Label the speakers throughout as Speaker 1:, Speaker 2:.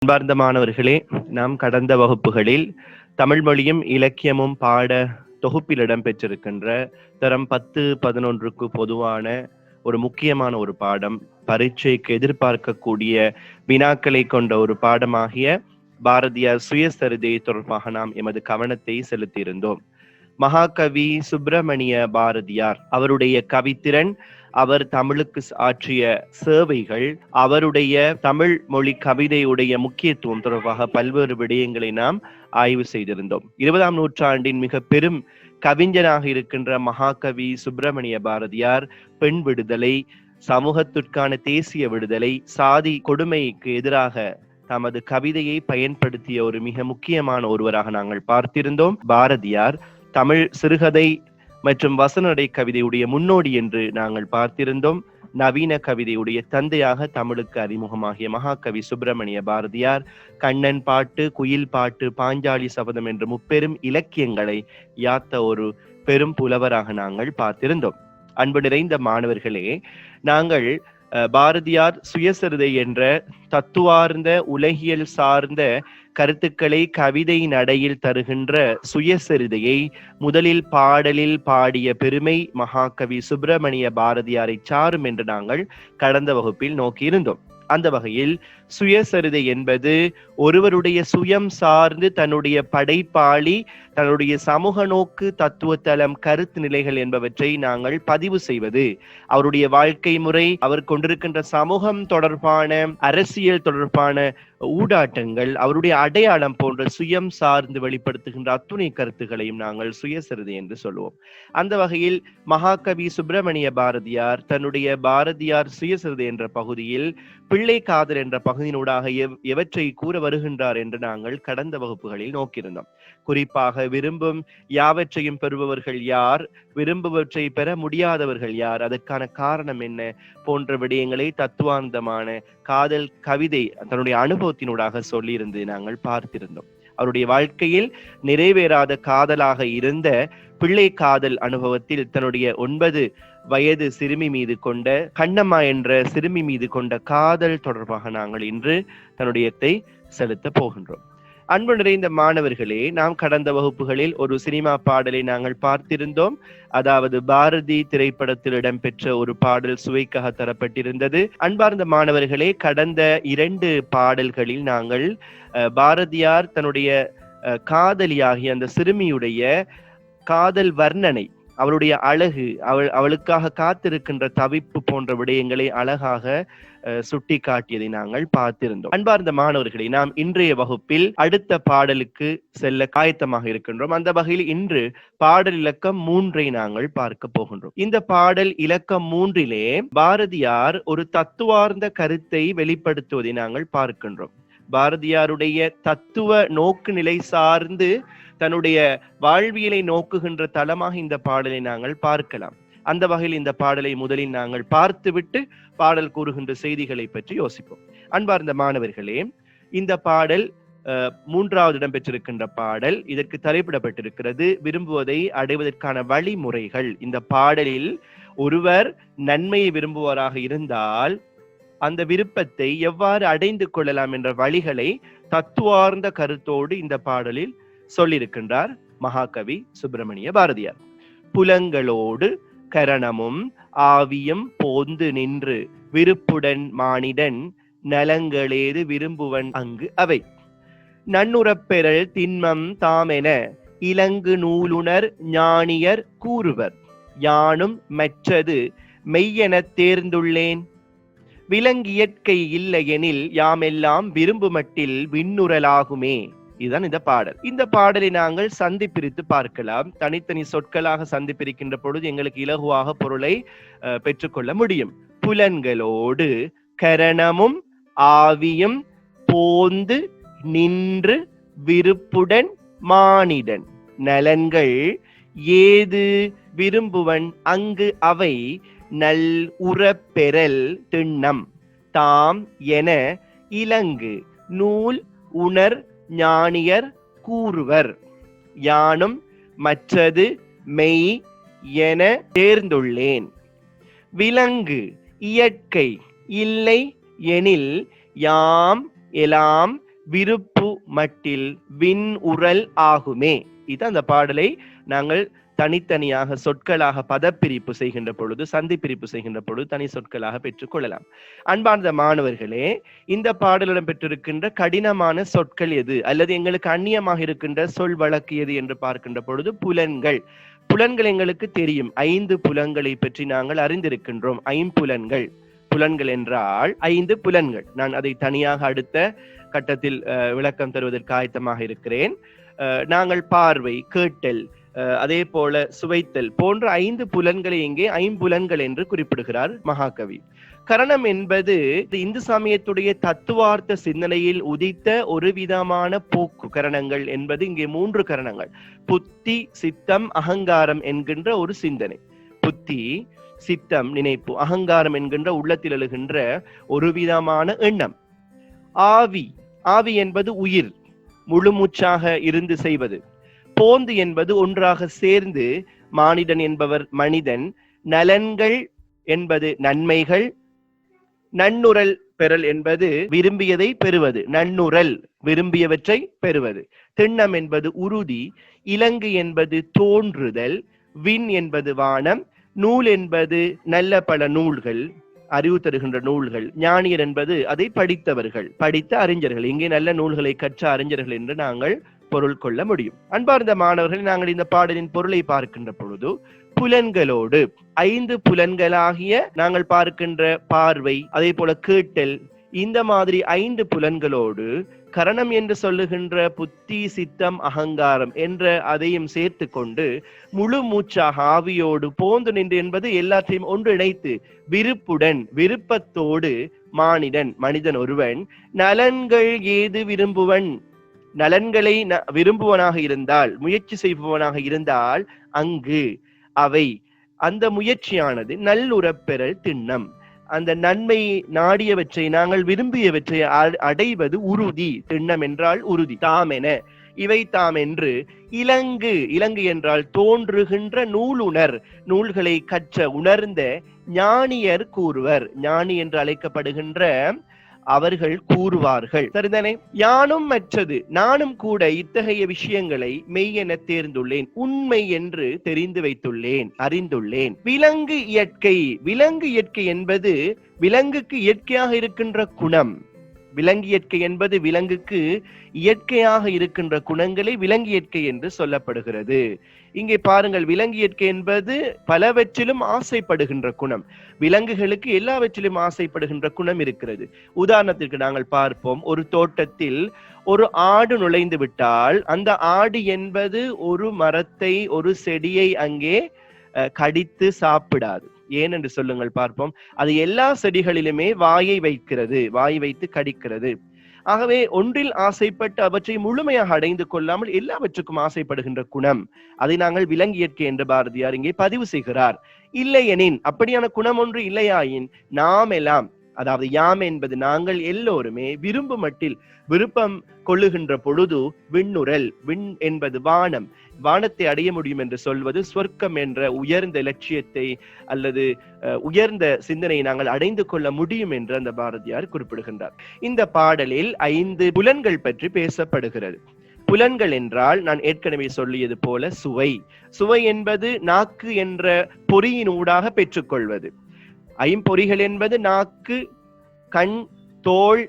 Speaker 1: அன்பார்ந்த மாணவர்களே, நாம் கடந்த வகுப்புகளில் தமிழ் மொழியும் இலக்கியமும் பாட தொகுப்பில் இடம்பெற்றிருக்கின்ற தரம் 10, 11க்கு பொதுவான ஒரு முக்கியமான ஒரு பாடம், பரீட்சைக்கு எதிர்பார்க்கக்கூடிய வினாக்களை கொண்ட ஒரு பாடமாகிய பாரதியார் சுயசரிதை தொடர்பாக நாம் எமது கவனத்தை செலுத்தியிருந்தோம். மகாகவி சுப்பிரமணிய பாரதியார் அவருடைய கவித்திறன், அவர் தமிழுக்கு ஆற்றிய சேவைகள், அவருடைய தமிழ் மொழி கவிதையுடைய முக்கியத்துவம் தொடர்பாக பல்வேறு விடயங்களை நாம் ஆய்வு செய்திருந்தோம். 20ஆம் நூற்றாண்டின் மிக பெரும் கவிஞனாக இருக்கின்ற மகாகவி சுப்பிரமணிய பாரதியார் பெண் விடுதலை, சமூகத்திற்கான தேசிய விடுதலை, சாதி கொடுமைக்கு எதிராக தமது கவிதையை பயன்படுத்திய ஒரு மிக முக்கியமான ஒருவராக நாங்கள் பார்த்திருந்தோம். பாரதியார் தமிழ் சிறுகதை மற்றும் வசனடை கவிதையுடைய முன்னோடி என்று நாங்கள் பார்த்திருந்தோம். நவீன கவிதையுடைய தந்தையாக தமிழுக்கு அறிமுகமாகிய மகாகவி சுப்பிரமணிய பாரதியார் கண்ணன் பாட்டு, குயில் பாட்டு, பாஞ்சாலி சபதம் என்ற முப்பெரும் இலக்கியங்களை யாத்த ஒரு பெரும் புலவராக நாங்கள் பார்த்திருந்தோம். அன்பு நிறைந்த மாணவர்களே, நாங்கள் பாரதியார் சுயசரிதை என்ற தத்துவார்ந்த உலகியல் சார்ந்த கருத்துக்களை கவிதை நடையில் தருகின்ற சுயசரிதையை முதலில் பாடலில் பாடிய பெருமை மகாகவி சுப்பிரமணிய பாரதியாரை சாரும் என்று நாங்கள் கடந்த வகுப்பில் நோக்கியிருந்தோம். அந்த வகையில் சுயசரிதை என்பது ஒருவருடைய சுயம் சார்ந்து தன்னுடைய படைப்பாளி, தன்னுடைய சமூக நோக்கு, தத்துவ தளம், கருத்து நிலைகள் என்பவற்றை நாங்கள் பதிவு செய்வது, அவருடைய வாழ்க்கை முறை, அவர் கொண்டிருக்கின்ற சமூகம் தொடர்பான, அரசியல் தொடர்பான ஊடாட்டங்கள், அவருடைய அடையாளம் போன்ற சுயம் சார்ந்து வெளிப்படுத்துகின்ற அத்துணை கருத்துக்களையும் நாங்கள் சுயசரிதை என்று சொல்லுவோம். அந்த வகையில் மகாகவி சுப்பிரமணிய பாரதியார் தன்னுடைய பாரதியார் சுயசரிதை என்ற பகுதியில் பிள்ளை காதல் என்ற பகுதியினூடாக எவற்றை கூற வருகின்றார் என்று நாங்கள் கடந்த வகுப்புகளில் நோக்கியிருந்தோம். குறிப்பாக விரும்பும் யாவற்றையும் பெறுபவர்கள் யார், விரும்புவற்றை பெற முடியாதவர்கள் யார், அதற்கான காரணம் என்ன போன்ற விடயங்களை தத்துவார்த்தமான காதல் கவிதை தன்னுடைய அனுபவத்தினூடாக சொல்லியிருந்து நாங்கள் பார்த்திருந்தோம். அவருடைய வாழ்க்கையில் நிறைவேறாத காதலாக இருந்த பிள்ளை காதல் அனுபவத்தில் தன்னுடைய 9 வயது சிறுமி மீது கொண்ட, கண்ணம்மா என்ற சிறுமி மீது கொண்ட காதல் தொடர்பாக நாங்கள் இன்று தன்னுடைய செலுத்த போகின்றோம். அன்பு நிறைந்த மாணவர்களே, நாம் கடந்த வகுப்புகளில் ஒரு சினிமா பாடலை நாங்கள் பார்த்திருந்தோம். அதாவது பாரதி திரைப்படத்தில் இடம்பெற்ற ஒரு பாடல் சுவைக்காக தரப்பட்டிருந்தது. அன்பார்ந்த மாணவர்களே, கடந்த 2 பாடல்களில் நாங்கள் பாரதியார் தன்னுடைய காதலியாகிய அந்த சிறுமியுடைய காதல் வர்ணனை, அவளுடைய அழகு, அவளுக்காக காத்திருக்கின்ற தவிப்பு போன்ற விடயங்களை அழகாக சுட்டி காட்டியதை நாங்கள் பார்த்திருந்தோம். அன்பார்ந்த மாணவர்களை, நாம் இன்றைய வகுப்பில் அடுத்த பாடலுக்கு செல்ல ஆயத்தமாக இருக்கின்றோம். அந்த வகையில் இன்று பாடல் இலக்கம் 3 நாங்கள் பார்க்க போகின்றோம். இந்த பாடல் இலக்கம் 3 பாரதியார் ஒரு தத்துவார்ந்த கருத்தை வெளிப்படுத்துவதை நாங்கள் பார்க்கின்றோம். பாரதியாருடைய தத்துவ நோக்கு நிலை சார்ந்து தன்னுடைய வாழ்வியலை நோக்குகின்ற தளமாக இந்த பாடலை நாங்கள் பார்க்கலாம். அந்த வகையில் இந்த பாடலை முதலில் நாங்கள் பார்த்துவிட்டு பாடல் கூறுகின்ற செய்திகளை பற்றி யோசிப்போம். அன்பார்ந்த மாணவர்களே, இந்த பாடல் 3வது இடம் பெற்றிருக்கின்ற பாடல். இதற்கு தலைப்பிடப்பட்டிருக்கிறது விரும்புவதை அடைவதற்கான வழிமுறைகள். இந்த பாடலில் ஒருவர் நன்மையை விரும்புவராக இருந்தால் அந்த விருப்பத்தை எவ்வாறு அடைந்து கொள்ளலாம் என்ற வழிகளை தத்துவார்ந்த கருத்தோடு இந்த பாடலில் சொல்லியிருக்கின்றார் மகாகவி சுப்பிரமணிய பாரதியார். புலங்களோடு கரணமும் ஆவியும் போந்து நின்று விருப்புடன் மானிடன் நலங்களேது விரும்புவன் அங்கு அவை நன்னுறப்பெறல் திண்மம் தாமென இலங்கு நூலுணர் ஞானியர் கூறுவர் யானும் மற்றது மெய்யெனத் தேர்ந்துள்ளேன் விலங்கியற்கை இல்லையெனில் யாமெல்லாம் விரும்புமட்டில் விண்ணுறலாகுமே. இதுதான் இந்த பாடல். இந்த பாடலை நாங்கள் சந்தி பிரித்து பார்க்கலாம். தனித்தனி சொற்களாக சந்தி பிரிக்கின்ற பொழுது எங்களுக்கு இலகுவாக பொருளை பெற்றுக்கொள்ள முடியும். புலன்களோடு கரணமும் ஆவியும் போந்து நின்று விருப்புடன் மானிடன் நலன்கள் ஏது விரும்புவன் அங்கு அவை நல் உறப்பெறல் திண்ணம் தாம் என இலங்கு நூல் உணர் ஞானியர் கூறுவர் யானும் மற்றது மெய் என தேர்ந்துள்ளேன் விலங்கு இயற்கை இல்லை எனில் யாம் எலாம் விருப்பு மட்டில் விண் உரல் ஆகுமே. இது அந்த பாடலை நாங்கள் தனித்தனியாக சொற்களாக பதப்பிரிப்பு செய்கின்ற பொழுது, சந்தி பிரிப்பு செய்கின்ற பொழுது தனி சொற்களாக பெற்றுக் கொள்ளலாம். அன்பார்ந்த மாணவர்களே, இந்த பாடலிடம் பெற்றிருக்கின்ற கடினமான சொற்கள் எது, அல்லது எங்களுக்கு அந்நியமாக இருக்கின்ற சொல் வழக்கு எது என்று பார்க்கின்ற பொழுது புலன்கள். புலன்கள் எங்களுக்கு தெரியும். 5 புலன்களை பற்றி நாங்கள் அறிந்திருக்கின்றோம். ஐம்புலன்கள். புலன்கள் என்றால் 5 புலன்கள். நான் அதை தனியாக அடுத்த கட்டத்தில் விளக்கம் தருவதற்கு ஆயத்தமாக இருக்கிறேன். நாங்கள் பார்வை, கேட்டல், அதே போல சுவைத்தல் போன்ற 5 புலன்களை இங்கே ஐம்புலன்கள் என்று குறிப்பிடுகிறார் மகாகவி. கரணம் என்பது இந்து சமயத்துடைய தத்துவார்த்த சிந்தனையில் உதித்த ஒரு விதமான போக்கு. கரணங்கள் என்பது இங்கே 3 கரணங்கள்: புத்தி, சித்தம், அகங்காரம் என்கின்ற ஒரு சிந்தனை. புத்தி, சித்தம் நினைப்பு, அகங்காரம் என்கின்ற உள்ளத்தில் எழுகின்ற ஒரு விதமான எண்ணம். ஆவி, ஆவி என்பது உயிர், முழுமூச்சாக இருந்து செய்வது. போந்து என்பது ஒன்றாக சேர்ந்து, மானிடன் என்பவர் மனிதன். நலன்கள் என்பது நன்மைகள். நன்னுரல் பெறல் என்பது விரும்பியதை பெறுவது. நன்னுரல் விரும்பியவற்றை பெறுவது. திண்ணம் என்பது உறுதி. இலங்கு என்பது தோன்றுதல். விண் என்பது வானம். நூல் என்பது நல்ல பல நூல்கள், அறிவு தருகின்ற நூல்கள். ஞானியர் என்பது அதை படித்தவர்கள், படித்த அறிஞர்கள். இங்கே நல்ல நூல்களை கற்ற அறிஞர்கள் என்று நாங்கள் பொருள் கொள்ள முடியும். அன்பார்ந்த மாணவர்கள், நாங்கள் இந்த பாடலின் பொருளை பார்க்கின்ற பொழுது புலன்களோடு 5 புலன்களாகிய நாங்கள் பார்க்கின்ற பார்வை, அதே போல கேட்டல், இந்த மாதிரி 5 புலன்களோடு கரணம் என்று சொல்லுகின்ற புத்தி, சித்தம், அகங்காரம் என்ற அதையும் சேர்த்து கொண்டு முழு மூச்சாக ஆவியோடு போந்து நின்று என்பது எல்லாத்தையும் ஒன்றிணைத்து விருப்புடன், விருப்பத்தோடு மானிடன், மனிதன் ஒருவன் நலன்கள் ஏது விரும்புவன், நலன்களை விரும்புவனாக இருந்தால், முயற்சி செய்பவனாக இருந்தால் அங்கு அவை, அந்த முயற்சியானது நல்லுறப்பெறல் திண்ணம், அந்த நன்மை நாடியவற்றை, நாங்கள் விரும்பியவற்றை அடைவது உறுதி. திண்ணம் என்றால் உறுதி. தாமென, இவை தாம் என்று. இலங்கு, இலங்கு என்றால் தோன்றுகின்ற நூலுணர், நூல்களை கற்ற உணர்ந்த ஞானியர் கூறுவர். ஞானி என்று அழைக்கப்படுகின்ற அவர்கள் கூறுவார்கள். சரிதானே? யானும் மற்றது, நானும் கூட இத்தகைய விஷயங்களை மெய் என தேர்ந்துள்ளேன், உண்மை என்று தெரிந்து வைத்துள்ளேன், அறிந்துள்ளேன். விலங்கு இயற்கை, விலங்கு இயற்கை என்பது விலங்குக்கு இயற்கையாக இருக்கின்ற குணம். விலங்கு இயற்கை என்பது விலங்குக்கு இயற்கையாக இருக்கின்ற குணங்களை விலங்கு இயற்கை என்று சொல்லப்படுகிறது. இங்கே பாருங்கள், விலங்கு இயற்கை என்பது பலவற்றிலும் ஆசைப்படுகின்ற குணம். விலங்குகளுக்கு எல்லாவற்றிலும் ஆசைப்படுகின்ற குணம் இருக்கிறது. உதாரணத்திற்கு நாங்கள் பார்ப்போம், ஒரு தோட்டத்தில் ஒரு ஆடு நுழைந்து விட்டால் அந்த ஆடு என்பது ஒரு மரத்தை, ஒரு செடியை அங்கே கடித்து சாப்பிடாது. ஏன் என்று சொல்லுங்கள் பார்ப்போம். அது எல்லா செடிகளிலுமே வாயை வைக்கிறது, வாய் வைத்து கடிக்கிறது. ஆகவே ஒன்றில் ஆசைப்பட்டு அவற்றை முழுமையாக அடைந்து கொள்ளாமல் எல்லாவற்றுக்கும் ஆசைப்படுகின்ற குணம், அதை நாங்கள் விலங்கு இயற்கை என்று பாரதியார் இங்கே பதிவு செய்கிறார். இல்லையெனின், அப்படியான குணம் ஒன்று இல்லையாயின், நாம் எல்லாம், அதாவது யாம் என்பது நாங்கள் எல்லோருமே விரும்பும் மட்டில் விருப்பம் கொள்ளுகின்ற பொழுது விண்ணுரல், விண் என்பது வானம், வானத்தை அடைய முடியும் என்று சொல்வது சொர்க்கம் என்ற உயர்ந்த லட்சியத்தை அல்லது உயர்ந்த சிந்தனையை நாங்கள் அடைந்து கொள்ள முடியும் என்று அந்த பாரதியார் குறிப்பிடுகின்றார். இந்த பாடலில் 5 புலன்கள் பற்றி பேசப்படுகிறது. புலன்கள் என்றால் நான் ஏற்கனவே சொல்லியது போல சுவை. சுவை என்பது நாக்கு என்ற பொறியின் ஊடாக பெற்றுக்கொள்வது. ஐம்பொறிகள் என்பது நாக்கு, கண், தோல்,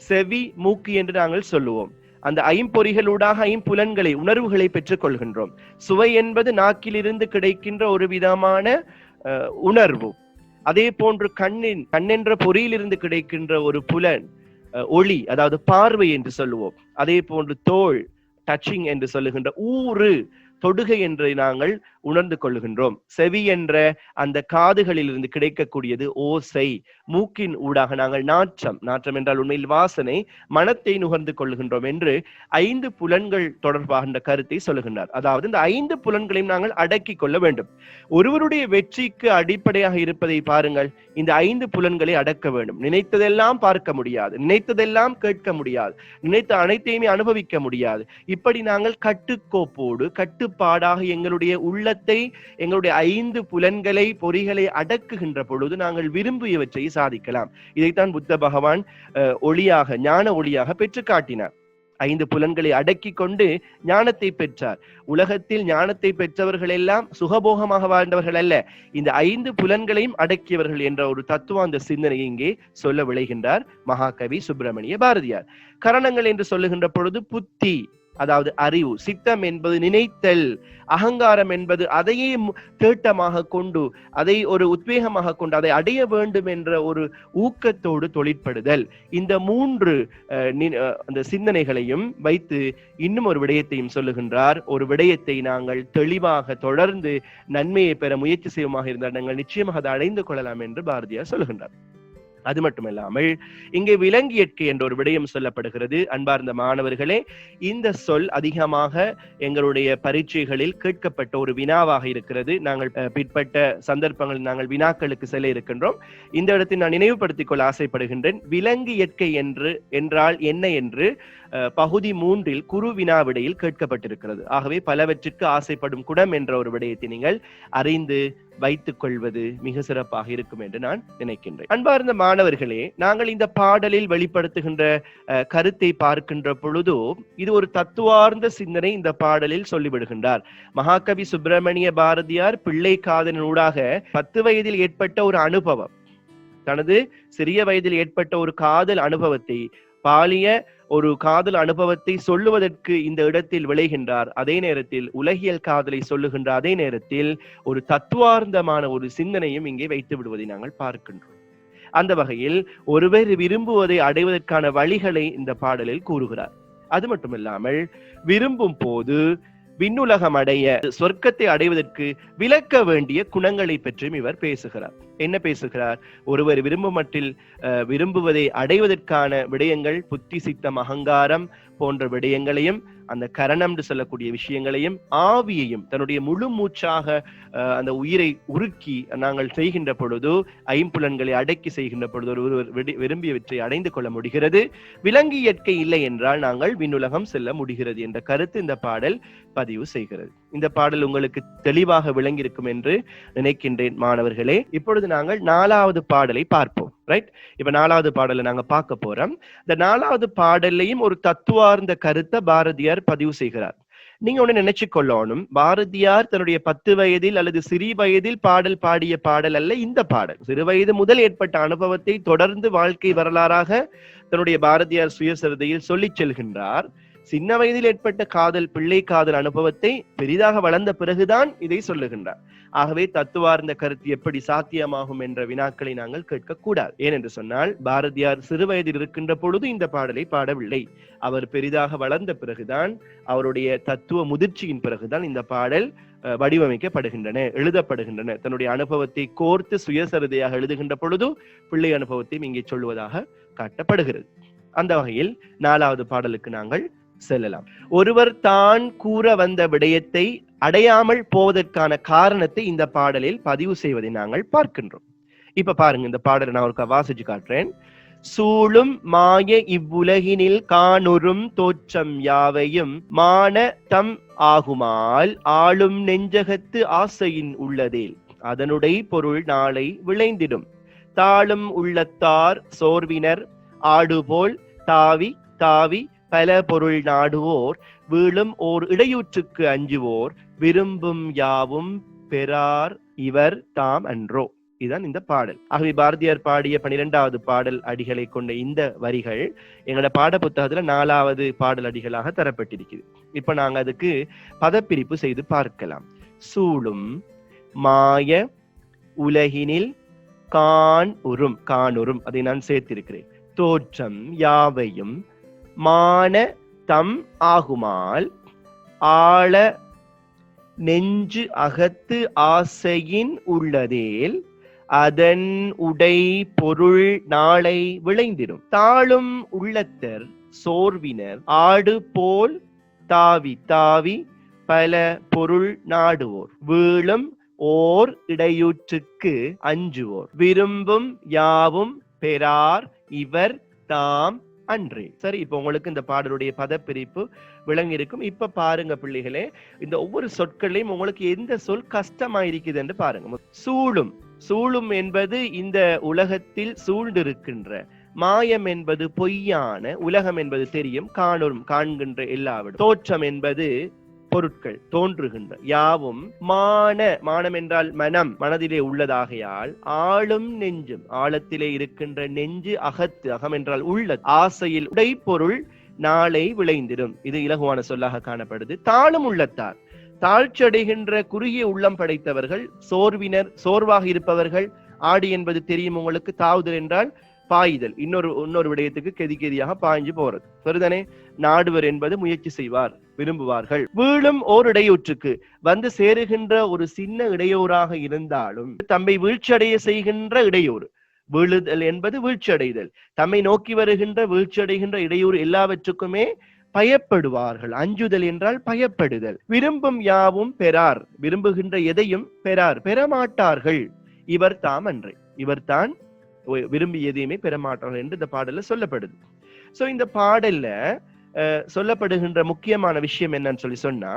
Speaker 1: செவி, மூக்கு என்று நாங்கள் சொல்லுவோம். அந்த ஐம்பொறிகளூடாக ஐம்புலன்களை, உணர்வுகளை பெற்றுக் கொள்கின்றோம். சுவை என்பது நாக்கிலிருந்து கிடைக்கின்ற ஒரு விதமான உணர்வு. அதே போன்று கண்ணென்ற பொறியிலிருந்து கிடைக்கின்ற ஒரு புலன், ஒளி, அதாவது பார்வை என்று சொல்லுவோம். அதே போன்று தோல், டச்சிங் என்று சொல்லுகின்ற ஊறு, தொடுகை என்று நாங்கள் உணர்ந்து கொள்ளுகின்றோம். செவி என்ற அந்த காதுகளில் இருந்து கிடைக்கக்கூடியது ஓசை. மூக்கின் ஊடாக நாங்கள் நாற்றம், நாற்றம் என்றால் உண்மையில் வாசனை, மனத்தை நுகர்ந்து கொள்ளுகின்றோம் என்று 5 புலன்கள் தொடர்பாக கருத்தை சொல்லுகின்றார். அதாவது இந்த 5 புலன்களையும் நாங்கள் அடக்கி கொள்ள வேண்டும். ஒருவருடைய வெற்றிக்கு அடிப்படையாக இருப்பதை பாருங்கள், இந்த 5 புலன்களை அடக்க வேண்டும். நினைத்ததெல்லாம் பார்க்க முடியாது, நினைத்ததெல்லாம் கேட்க முடியாது, நினைத்த அனைத்தையுமே அனுபவிக்க முடியாது. இப்படி நாங்கள் கட்டுக்கோப்போடு, கட்டுப்பாடாக எங்களுடைய உள்ள உலகத்தை எங்களுடைய 5 புலன்களை பொறிகளை அடக்குகின்ற பொழுது நாங்கள் விரும்பியவற்றை சாதிக்கலாம். இதைத்தான் புத்த பகவான் ஒளியாக ஞான ஒளியாக பெற்று காட்டினார். 5 புலன்களை அடக்கி கொண்டு ஞானத்தை பெற்றார். உலகத்தில் ஞானத்தை பெற்றவர்கள் எல்லாம் சுகபோகமாக வாழ்ந்தவர்கள் அல்ல, இந்த 5 புலன்களையும் அடக்கியவர்கள் என்ற ஒரு தத்துவாந்த சிந்தனையை இங்கே சொல்ல விளைகின்றார் மகாகவி சுப்பிரமணிய பாரதியார். கரணங்கள் என்று சொல்லுகின்ற பொழுது புத்தி, அதாவது அறிவு, சித்தம் என்பது நினைத்தல், அகங்காரம் என்பது அதையே தேட்டமாக கொண்டு அதை ஒரு உத்வேகமாக கொண்டு அதை அடைய வேண்டும் என்ற ஒரு ஊக்கத்தோடு தொழிற்படுதல். இந்த 3 அந்த சிந்தனைகளையும் வைத்து இன்னும் ஒரு விடயத்தையும் சொல்லுகின்றார். ஒரு விடயத்தை நாங்கள் தெளிவாக தொடர்ந்து நன்மையை பெற முயற்சி செய்வோமாக இருந்தால் நாங்கள் நிச்சயமாக அதை அடைந்து கொள்ளலாம் என்று பாரதியார் சொல்லுகின்றார். அது மட்டுமல்லாமல் இங்கே விலங்கியற்கை என்ற ஒரு விடயம் சொல்லப்படுகிறது. அன்பார்ந்த மாணவர்களே, இந்த சொல் அதிகமாக எங்களுடைய பரீட்சைகளில் கேட்கப்பட்ட ஒரு வினாவாக இருக்கிறது. நாங்கள் பிற்பட்ட சந்தர்ப்பங்களில் நாங்கள் வினாக்களுக்கு செல்ல இருக்கின்றோம். இந்த இடத்தில் நான் நினைவுபடுத்திக் கொள்ள ஆசைப்படுகின்றேன். விலங்கியற்கை என்றால் என்ன என்று பகுதி 3 குறு வினா விடையில் கேட்கப்பட்டிருக்கிறது. ஆகவே பலவற்றிற்கு ஆசைப்படும் குடம் என்ற ஒரு விடயத்தை நீங்கள் அறிந்து வைத்துக் கொள்வது மிக சிறப்பாக இருக்கும் என்று நான் நினைக்கின்றேன். அன்பார்ந்த மாணவர்களே, நாங்கள் இந்த பாடலில் வெளிப்படுத்துகின்ற கருத்தை பார்க்கின்ற பொழுது இது ஒரு தத்துவார்ந்த சிந்தனை இந்த பாடலில் சொல்லிவிடுகின்றார். மகாகவி சுப்பிரமணிய பாரதியார் பிள்ளை காதலினூடாக 10 வயதில் ஏற்பட்ட ஒரு அனுபவம், தனது சிறிய வயதில் ஏற்பட்ட ஒரு காதல் அனுபவத்தை, பாலிய ஒரு காதல் அனுபவத்தை சொல்லுவதற்கு இந்த இடத்தில் விளைகின்றார். அதே நேரத்தில் உலகியல் காதலை சொல்லுகின்ற அதே நேரத்தில் ஒரு தத்துவார்த்தமான ஒரு சிந்தனையும் இங்கே வைத்து விடுவதை நாங்கள் பார்க்கின்றோம். அந்த வகையில் ஒருவர் விரும்புவதை அடைவதற்கான வழிகளை இந்த பாடலில் கூறுகிறார். அது மட்டுமில்லாமல் விரும்பும் போது விண்ணுலகம் அடைய, சொர்க்கத்தை அடைவதற்கு விளக்க வேண்டிய குணங்களை பற்றியும் இவர் பேசுகிறார். என்ன பேசுகிறார்? ஒருவர் விரும்புவதை அடைவதற்கான விடயங்கள் புத்தி, சித்தம், அகங்காரம் போன்ற விடயங்களையும், அந்த கரணம் என்று சொல்லக்கூடிய விஷயங்களையும், ஆவியையும் தன்னுடைய முழு மூச்சாக அந்த உயிரை உருக்கி நாங்கள் செய்கின்ற பொழுது, 5 புலன்களை அடக்கி செய்கின்ற பொழுது ஒருவர் விரும்பியவற்றை அடைந்து கொள்ள முடிகிறது. விலங்கு இயற்கை இல்லை என்றால் நாங்கள் விண்ணுலகம் செல்ல முடிகிறது என்ற கருத்து இந்த பாடல் பதிவு செய்கிறது. இந்த பாடல் உங்களுக்கு தெளிவாக விளங்கியிருக்கும் என்று நினைக்கின்றேன் மாணவர்களே. இப்பொழுது நாங்கள் 4வது பாடலை பார்ப்போம். ரைட், இப்ப 4வது பாடலை நாங்க பார்க்க போறோம். இந்த 4வது பாடலையும் ஒரு தத்துவார்ந்த கருத்தை பாரதியார் பதிவு செய்கிறார். நீங்க ஒண்ணு நினைச்சு கொள்ளணும், பாரதியார் தன்னுடைய 10 வயதில் அல்லது சிறு வயதில் பாடல் பாடிய பாடல் அல்ல இந்த பாடல். சிறு வயது முதல் ஏற்பட்ட அனுபவத்தை தொடர்ந்து வாழ்க்கை வரலாறாக தன்னுடைய பாரதியார் சுயசரிதையில் சொல்லி செல்கின்றார். சின்ன வயதில் ஏற்பட்ட பிள்ளை காதல் அனுபவத்தை பெரிதாக வளர்ந்த பிறகுதான் இதை சொல்லுகின்றார். ஆகவே தத்துவார்ந்த கருத்து எப்படி சாத்தியமாகும் என்ற வினாக்களை நாங்கள் கேட்கக்கூடாது. ஏனென்று சொன்னால் பாரதியார் சிறு வயதில் இருக்கின்ற பொழுது இந்த பாடலை பாடவில்லை. அவர் பெரிதாக வளர்ந்த பிறகுதான், அவருடைய தத்துவ முதிர்ச்சியின் பிறகுதான் இந்த பாடல் வடிவமைக்கப்படுகின்றன, எழுதப்படுகின்றன. தன்னுடைய அனுபவத்தை கோர்த்து சுயசரிதையாக எழுதுகின்ற பொழுது பிள்ளை அனுபவத்தையும் இங்கே சொல்லுவதாக காட்டப்படுகிறது. அந்த வகையில் 4வது பாடலுக்கு நாங்கள் செல்லலாம். ஒருவர் தான் கூற வந்த விடயத்தை அடையாமல் போவதற்கான காரணத்தை இந்த பாடலில் பதிவு செய்வதை நாங்கள் பார்க்கின்றோம். இப்ப பாருங்க, இந்த பாடலை நான் ஒரு வாசிச்சு காட்டுறேன். சூழும் மாய இவ்வுலகினில் காணுறும் தோற்றம் யாவையும் மான தம் ஆகுமால் ஆளும் நெஞ்சகத்து ஆசையின் உள்ளதேல் அதனுடைய பொருள் நாளை விளைந்திடும். தாளும் உள்ளத்தார் சோர்வினர் ஆடுபோல் தாவி தாவி பல பொருள் நாடுவோர் வீழும் ஓர் இடையூற்றுக்கு அஞ்சுவோர் விரும்பும் யாவும் பெறார் இவர் தாம் அன்றோ. இதுதான் இந்த பாடல். ஆகவே பாரதியார் பாடிய 12வது பாடல் அடிகளை கொண்ட இந்த வரிகள் எங்களோட பாட புத்தகத்துல 4வது பாடல் அடிகளாக தரப்பட்டிருக்கிறது. இப்ப நாங்க அதுக்கு பதப்பிரிப்பு செய்து பார்க்கலாம். சூழும் மாய உலகினில் காணுறும் அதை நான் சேர்த்திருக்கிறேன். தோற்றம் யாவையும் மான தம் ஆகுமால் ஆள நெஞ்சு அகத்து ஆசையின் உள்ளதேல் அதன் உடை பொருள் நாளை விளைந்திடும். தாளும் உள்ளத்தர் சோர்வினர் ஆடு போல் தாவி தாவி பல பொருள் நாடுவோர் வீழும் ஓர் இடையூற்றுக்கு அஞ்சுவோர் விரும்பும் யாவும் பெறார் இவர் தாம் அன்றே. சரி, இப்ப உங்களுக்கு இந்த பாடலுடைய பதப்பிரிப்பு விளங்கி இருக்கும். இப்ப பாருங்க பிள்ளைகளே, இந்த ஒவ்வொரு சொற்களையும் உங்களுக்கு எந்த சொல் கஷ்டமா இருக்குது என்று பாருங்க. சூழும். சூழும் என்பது இந்த உலகத்தில் சூழ்ந்திருக்கின்ற. மாயம் என்பது பொய்யான. உலகம் என்பது தெரியும், காணும் காண்கின்ற எல்லாவிடும். தோற்றம் என்பது பொருட்கள், தோன்றுகின்ற யாவும். மானம் என்றால் மனம், மனதிலே உள்ளதாகையால் ஆளும் நெஞ்சும், ஆழத்திலே இருக்கின்ற நெஞ்சு. அகம் என்றால் உள்ள, ஆசையில் உடைப்பொருள் நாளை விளைந்திடும். இது இலகுவான சொல்லாக காணப்படுது. தாழும் உள்ளத்தார், தாழ்ச்சி அடைகின்ற குறுகிய உள்ளம் படைத்தவர்கள், சோர்வினர், சோர்வாக இருப்பவர்கள். ஆடி என்பது தெரியும் உங்களுக்கு, தாவுதல் என்றால் பாய்தல், இன்னொரு விடயத்துக்கு கெதியாக பாய்ஞ்சு போறது. சரிதானே? நாடுவர் என்பது முயற்சி செய்வார், விரும்புவார்கள். வீழும் ஓர் இடையூற்றுக்கு, வந்து சேருகின்ற ஒரு சின்ன இடையூறாக இருந்தாலும் தம்மை வீழ்ச்சியடைய செய்கின்ற இடையூறு. வீழுதல் என்பது வீழ்ச்சி அடைதல், தம்மை நோக்கி வருகின்ற வீழ்ச்சி அடைகின்ற இடையூறு எல்லாவற்றுக்குமே பயப்படுவார்கள். அஞ்சுதல் என்றால் பயப்படுதல். விரும்பும் யாவும் பெறார், விரும்புகின்ற எதையும் பெறார், பெறமாட்டார்கள். இவர் தாம் அன்றே, இவர்தான் விரும்பி எதையுமே பெறமாட்டார்கள் என்று இந்த பாடல்ல சொல்லப்படுது. சோ இந்த பாடல்ல சொல்லப்படுகின்ற முக்கியமான விஷயம் என்னன்னு சொன்னா,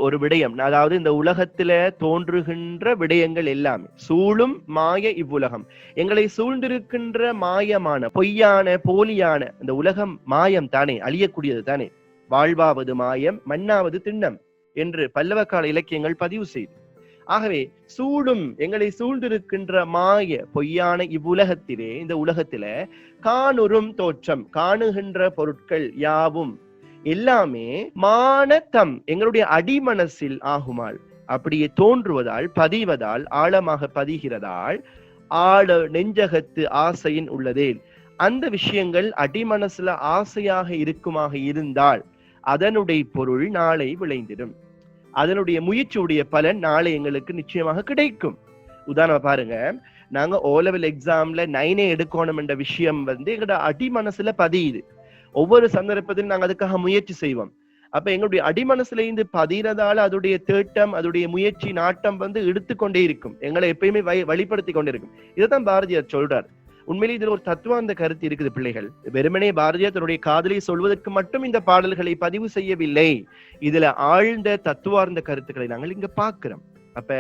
Speaker 1: ஒரு விடயம், அதாவது இந்த உலகத்துல தோன்றுகின்ற விடயங்கள் எல்லாமே சூழும் மாய இவ்வுலகம், எங்களை சூழ்ந்திருக்கின்ற மாயமான பொய்யான போலியான இந்த உலகம் மாயம் தானே, அழியக்கூடியது தானே. வாழ்வாவது மாயம், மண்ணாவது திண்ணம் என்று பல்லவ கால இலக்கியங்கள் பதிவு செய்து. ஆகவே சூழும், எங்களை சூழ்ந்திருக்கின்ற மாய பொய்யான இவ்வுலகத்திலே, இந்த உலகத்தில காணுறும் தோற்றம், காணுகின்ற பொருட்கள் யாவும் எல்லாமே மானத்தம், எங்களுடைய அடிமனசில் ஆகுமால், அப்படியே தோன்றுவதால், பதிவதால், ஆழமாக பதிகிறதால், ஆழ நெஞ்சகத்து ஆசையின் உள்ளதே. அந்த விஷயங்கள் அடிமனசுல ஆசையாக இருக்குமாக இருந்தால் அதனுடைய பொருள் நாளை விளைந்திடும். அதனுடைய முயற்சியுடைய பலன் நாளை எங்களுக்கு நிச்சயமாக கிடைக்கும். உதாரணம் பாருங்க, நாங்க ஓலெவல் எக்ஸாம்ல 9 எடுக்கணும் என்ற விஷயம் எங்களோட அடிமனசுல பதியுது. ஒவ்வொரு சந்தர்ப்பத்திலும் நாங்க அதுக்காக முயற்சி செய்வோம். அப்ப எங்களுடைய அடிமனசுல இருந்து பதிகிறதால அதோடைய தேட்டம், அதோடைய முயற்சி, நாட்டம் எடுத்துக்கொண்டே இருக்கும், எங்களை எப்பயுமே வழிபடுத்தி கொண்டே இருக்கும். இதைத்தான் பாரதியார் சொல்றார். உண்மையிலே இதுல ஒரு தத்துவார்த்த கருத்து இருக்குது பிள்ளைகள். வெறுமனே பாரதியார் தன்னுடைய காதலை சொல்வதற்கு மட்டும் இந்த பாடல்களை பதிவு செய்யவில்லை. இதுல ஆழ்ந்த தத்துவார்த்த கருத்துக்களை நாங்கள் இங்க பார்க்கிறோம். அப்ப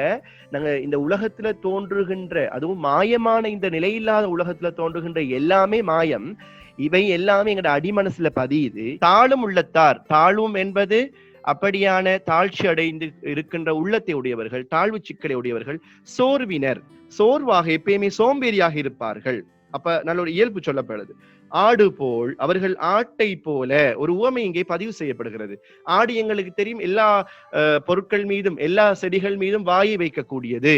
Speaker 1: நாங்க இந்த உலகத்துல தோன்றுகின்ற, அதுவும் மாயமான இந்த நிலையில்லாத உலகத்துல தோன்றுகின்ற எல்லாமே மாயம். இவை எல்லாமே எங்களோட அடிமனசுல பதியுது. தாழும் உள்ளத்தார், தாழ்வும் என்பது அப்படியான தாழ்ச்சி அடைந்து இருக்கின்ற உள்ளத்தை உடையவர்கள், தாழ்வு சிக்கலை உடையவர்கள். சோர்வினர், சோர்வாக எப்பயுமே சோம்பேறியாக இருப்பார்கள். அப்ப நல்ல ஒரு இயல்பு சொல்லப்படுது. ஆடு போல், அவர்கள் ஆட்டை போல. ஒரு உவமை இங்கே பதிவு செய்யப்படுகிறது. ஆடு எங்களுக்கு தெரியும், எல்லா பொருட்கள் மீதும், எல்லா செடிகள் மீதும் வாயை வைக்கக்கூடியது.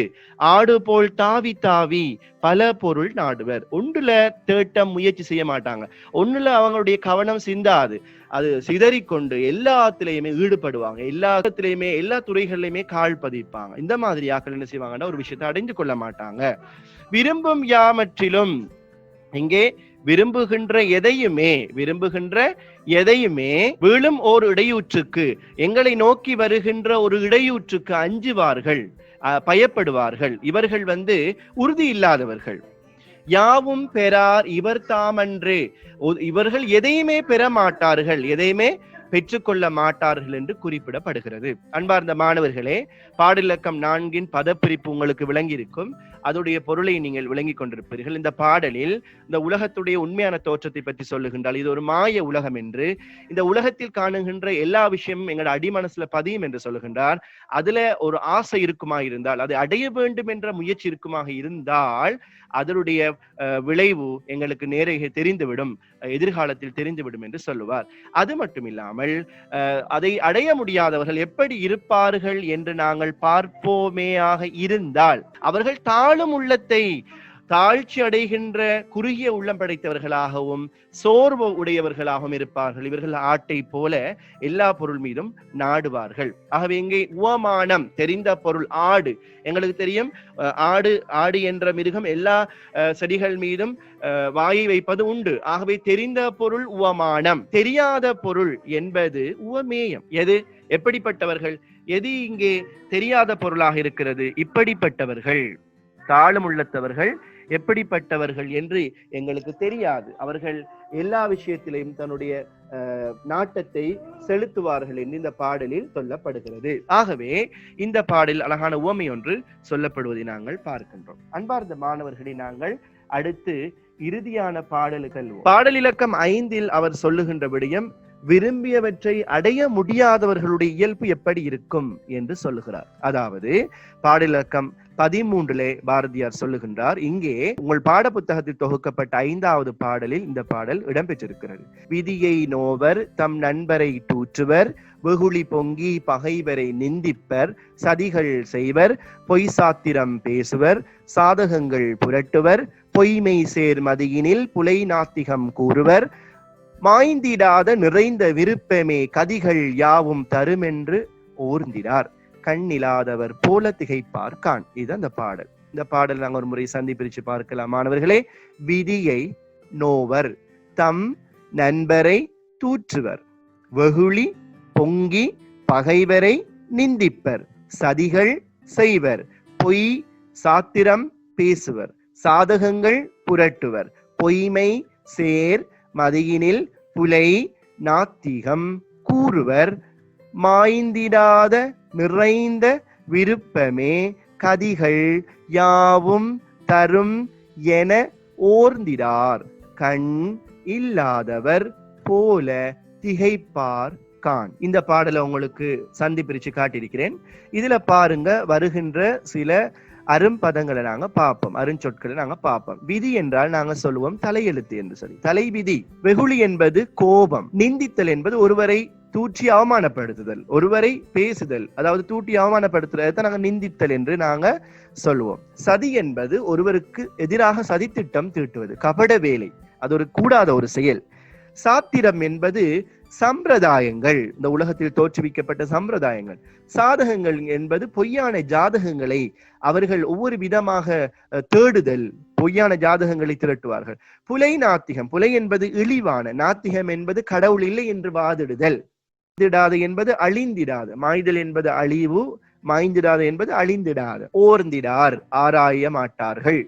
Speaker 1: ஆடு போல் தாவி தாவி பல பொருள் நாடுவர். ஒன்றுல தேட்டம் முயற்சி செய்ய மாட்டாங்க, ஒண்ணுல அவங்களுடைய கவனம் சிந்தாது, அது சிதறிக்கொண்டு எல்லாத்திலையுமே ஈடுபடுவாங்க, எல்லாத்திலையுமே எல்லா துறைகளிலுமே கால் பதிப்பாங்க. இந்த மாதிரி ஆக்கள் என்ன செய்வாங்கன்னா ஒரு விஷயத்தை அடைந்து கொள்ள மாட்டாங்க. விரும்பும் யாமற்றிலும், இங்கே விரும்புகின்ற எதையுமே வீழும் ஓர் இடையூற்றுக்கு, எங்களை நோக்கி வருகின்ற ஒரு இடையூற்றுக்கு அஞ்சுவார்கள், பயப்படுவார்கள். இவர்கள் உறுதி இல்லாதவர்கள். யாவும் பெறார் இவர் தாமன்றே, இவர்கள் எதையுமே பெற மாட்டார்கள், எதையுமே பெற்றுக்கொள்ள மாட்டார்கள் என்று குறிப்பிடப்படுகிறது. அன்பார்ந்த மாணவர்களே, பாடலிலக்கம் 4 பதப்பிரிப்பு உங்களுக்கு விளங்கி இருக்கும். அதோடைய பொருளை நீங்கள் விளங்கி கொண்டிருப்பீர்கள். இந்த பாடலில் இந்த உலகத்துடைய உண்மையான தோற்றத்தை பற்றி சொல்லுகின்றால், இது ஒரு மாய உலகம் என்று, இந்த உலகத்தில் காணுகின்ற எல்லா விஷயமும் எங்களோட அடிமனசுல பதியும் என்று சொல்லுகின்றார். அதுல ஒரு ஆசை இருக்குமா இருந்தால், அதை அடைய வேண்டும் என்ற முயற்சி இருக்குமாக இருந்தால் அதனுடைய விளைவு எங்களுக்கு நேரே தெரிந்துவிடும், எதிர்காலத்தில் தெரிந்துவிடும் என்று சொல்லுவார். அது மட்டும் இல்லாமல் அதை அடைய முடியாதவர்கள் எப்படி இருப்பார்கள் என்று நாங்கள் பார்ப்போமேயாக இருந்தால், அவர்கள் தாழும் உள்ளத்தை, தாழ்ச்சி அடைகின்ற குறுகிய உள்ளம் படைத்தவர்களாகவும் சோர்வு உடையவர்களாகவும் இருப்பார்கள். இவர்கள் ஆட்டை போல எல்லா பொருள் மீதும் நாடுவார்கள். ஆகவே இங்கே உவமானம், தெரிந்த பொருள். ஆடு எங்களுக்கு தெரியும், ஆடு என்ற மிருகம் எல்லா செடிகள் மீதும் வாயை வைப்பது உண்டு. ஆகவே தெரிந்த பொருள் உவமானம், தெரியாத பொருள் என்பது உவமேயம். எது எப்படிப்பட்டவர்கள், எது இங்கே தெரியாத பொருளாக இருக்கிறது? இப்படிப்பட்டவர்கள், தாழும் உள்ளத்தவர்கள் எப்படிப்பட்டவர்கள் என்று எங்களுக்கு தெரியாது. அவர்கள் எல்லா விஷயத்திலையும் தன்னுடைய நாட்டத்தை செலுத்துவார்கள் என்று இந்த பாடலில் சொல்லப்படுகிறது. ஆகவே இந்த பாடலில் அழகான உவமை ஒன்று சொல்லப்படுவதை நாங்கள் பார்க்கின்றோம். அன்பார்ந்த மாணவர்களை, நாங்கள் அடுத்து இறுதியான பாடல்கள் பாடல் இலக்கம் 5 அவர் சொல்லுகின்ற விடயம் விரும்பியவற்றை அடைய முடியாதவர்களுடைய இயல்பு எப்படி இருக்கும் என்று சொல்லுகிறார். அதாவது பாடல் இலக்கம் 13 பாரதியார் சொல்லுகின்றார், இங்கே உங்கள் பாட புத்தகத்தில் தொகுக்கப்பட்ட 5வது பாடலில் இந்த பாடல் இடம்பெற்றிருக்கிறது. விதியை நோவர் தம் நண்பரை தூற்றுவர், வெகுளி பொங்கி பகைவரை நிந்திப்பர், சதிகள் செய்வர், பொய் சாத்திரம் பேசுவர், சாதகங்கள் புரட்டுவர், பொய்மை சேர் மதியினில் புலை நாத்திகம் கூறுவர், மாய்ந்திடாத நிறைந்த விருப்பமே கதிகள் யாவும் தருமென்று ஓர்ந்திடார், கண்ணிலாதவர் போல திகைப்பார் கான். இது அந்த பாடல். இந்த பாடல் நாங்கள் ஒரு முறை சந்தி பிரிச்சு பார்க்கலாம் மாணவர்களே. விதியை நோவர் தம் நண்பரை தூற்றுவர், வெகுளி பொங்கி பகைவரை நிந்திப்பர், சதிகள் செய்வர், பொய் சாத்திரம் பேசுவர், சாதகங்கள் புரட்டுவர், பொய்மை சேர் மதியினில் புலை நாத்திகம் கூறுவர், மாய்ந்திடாத நிறைந்த விருப்பமே கதிகள் யாவும் தரும் என ஓர்ந்திடார், கண் இல்லாதவர் போல திகைப்பார் கான். இந்த பாடலை உங்களுக்கு சந்தி பிரிச்சு காட்டியிருக்கிறேன். இதுல பாருங்க, வருகின்ற சில அரும்பதங்களை நாங்க பார்ப்போம், அருஞ்சொற்களை நாங்க பார்ப்போம். விதி என்றால் நாங்க சொல்லுவோம் தலையெழுத்து என்று சொல்லி, தலை விதி. வெகுளி என்பது கோபம். நிந்தித்தல் என்பது ஒருவரை தூற்றி அவமானப்படுத்துதல், ஒருவரை பேசுதல், அதாவது தூட்டி அவமானப்படுத்துறதை நாங்க நிந்தித்தல் என்று நாங்க சொல்லுவோம். சதி என்பது ஒருவருக்கு எதிராக சதித்திட்டம் தீட்டுவது, கபட வேலை, அது ஒரு கூடாத ஒரு செயல். சாத்திரம் என்பது சம்பிரதாயங்கள், இந்த உலகத்தில் தோற்றுவிக்கப்பட்ட சம்பிரதாயங்கள். சாதகங்கள் என்பது பொய்யான ஜாதகங்களை அவர்கள் ஒவ்வொரு விதமாக தேடுதல், பொய்யான ஜாதகங்களை திரட்டுவார்கள். புலை நாத்திகம், புலை என்பது இழிவான, நாத்திகம் என்பது கடவுள் இல்லை என்று வாதிடுதல். மாய்ந்திடாது என்பது அழிந்திடாது, மாய்தல் என்பது அழிவு, மாய்ந்திடாது என்பது அழிந்திடாது. ஓர்ந்திடார், ஆராய மாட்டார்கள்.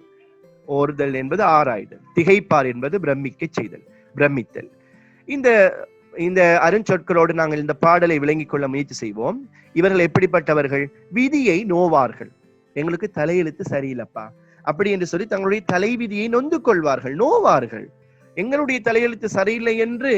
Speaker 1: ஓர்தல் என்பது ஆராய்தல். திகைப்பார் என்பது பிரமிக்க செய்தல், பிரமித்தல். இந்த அருஞ்சொற்களோடு நாங்கள் இந்த பாடலை விளங்கிக் கொள்ள முயற்சி செய்வோம். இவர்கள் எப்படிப்பட்டவர்கள்? விதியை நோவார்கள். எங்களுக்கு தலையெழுத்து சரியில்லப்பா அப்படி என்று சொல்லி தங்களுடைய தலைவிதியை நொந்து கொள்வார்கள், நோவார்கள். எங்களுடைய தலையெழுத்து சரியில்லை என்று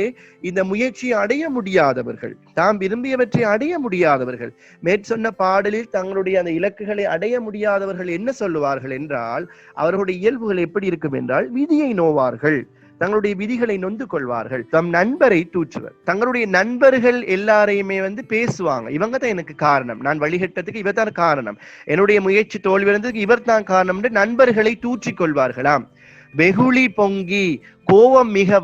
Speaker 1: இந்த முயற்சியை அடைய முடியாதவர்கள், தாம் விரும்பியவற்றை அடைய முடியாதவர்கள், மேற்சொன்ன பாடலில் தங்களுடைய அந்த இலக்குகளை அடைய முடியாதவர்கள் என்ன சொல்லுவார்கள் என்றால், அவர்களுடைய இயல்புகள் எப்படி இருக்கும் என்றால், விதியை நோவார்கள், தங்களுடைய விதிகளை நொந்து கொள்வார்கள், தம் நண்பரை தூற்றுவர். தங்களுடைய நண்பர்கள் எல்லாரையுமே பேசுவாங்க, இவங்க தான் எனக்கு காரணம், நான் வழிகட்டத்துக்கு இவர் தான் காரணம், என்னுடைய முயற்சி தோல்வியடைந்ததுக்கு இவர் தான் காரணம் என்று நண்பர்களை தூற்றிக் கொள்வார்களாம். வெகுளி பொங்கி கோபம் மிக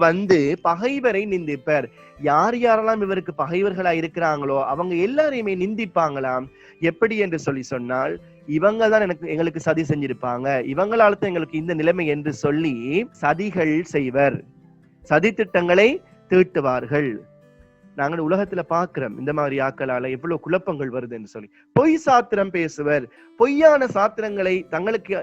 Speaker 1: பகைவரை நிந்திப்பர். யார் யாரெல்லாம் இவருக்கு பகைவர்களா இருக்கிறாங்களோ அவங்க எல்லாரையுமே நிந்திப்பாங்களாம். எப்படி என்று சொன்னால், இவங்க தான் எங்களுக்கு சதி செஞ்சிருப்பாங்க, இவங்களால தான் எங்களுக்கு இந்த நிலைமை என்று சொல்லி சதிகள் செய்வர், சதி திட்டங்களை தீட்டுவார்கள். நாங்கள் உலகத்துல பாக்குறோம் இந்த மாதிரி ஆக்களால எவ்வளவு குழப்பங்கள் வருது என்று சொல்லி. பொய் சாத்திரம் பேசுவர், பொய்யான சாத்திரங்களை தங்களுக்கு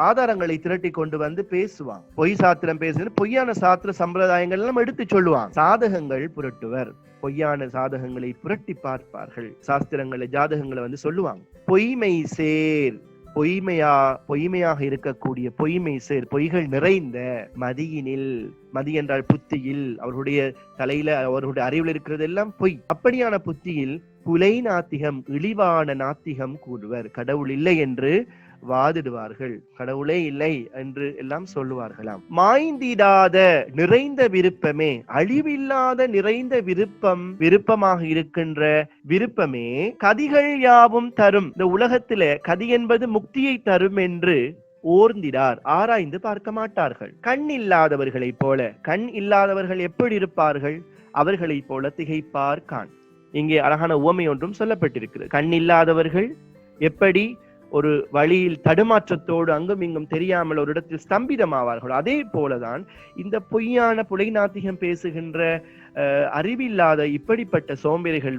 Speaker 1: ஆதாரங்களை திரட்டி கொண்டு பேசுவாங்க. பொய் சாத்திரம் பேசுவது, பொய்யான சாத்திர சம்பிரதாயங்கள் எல்லாம் எடுத்து சொல்லுவாங்க. சாதகங்கள் புரட்டுவர், பொய்யான சாதகங்களை புரட்டி பார்ப்பார்கள், சாஸ்திரங்களை ஜாதகங்களை சொல்லுவாங்க. பொய்மை சேர், பொய்மையாக இருக்கக்கூடிய பொய்மை சேர், பொய்கள் நிறைந்த மதியினில், மதி என்றால் புத்தியில், அவர்களுடைய தலையில அவர்களுடைய அறிவில் இருக்கிறது எல்லாம் பொய், அப்படியான புத்தியில் புலை நாத்திகம், இழிவான நாத்திகம் கூறுவர். கடவுள் இல்லை என்று வாதிடுவார்கள், கடவுளே இல்லை என்று எல்லாம் சொல்லுவார்களாம். மாய்ந்திடாத நிறைந்த விருப்பமே, அழிவில்லாத நிறைந்த விருப்பமாக இருக்கின்ற விருப்பமே கதிகள் யாவும் தரும். இந்த உலகத்தில கதி என்பது முக்தியை தரும் என்று ஓர்ந்திடார், ஆராய்ந்து பார்க்க மாட்டார்கள். கண் இல்லாதவர்களை போல, கண் இல்லாதவர்கள் எப்படி இருப்பார்கள்? அவர்களை போல திகைப்பார் கான். இங்கே அழகான உவமை ஒன்றும் சொல்லப்பட்டிருக்கிறது. கண் இல்லாதவர்கள் எப்படி ஒரு வழியில் தடுமாற்றத்தோடு அங்கும் இங்கும் தெரியாமல் ஒரு இடத்தில் ஸ்தம்பிதமாவார்கள், அதே போலதான் இந்த பொய்யான புலை நாத்திகம் பேசுகின்ற அறிவில்லாத இப்படிப்பட்ட சோம்பேறிகள்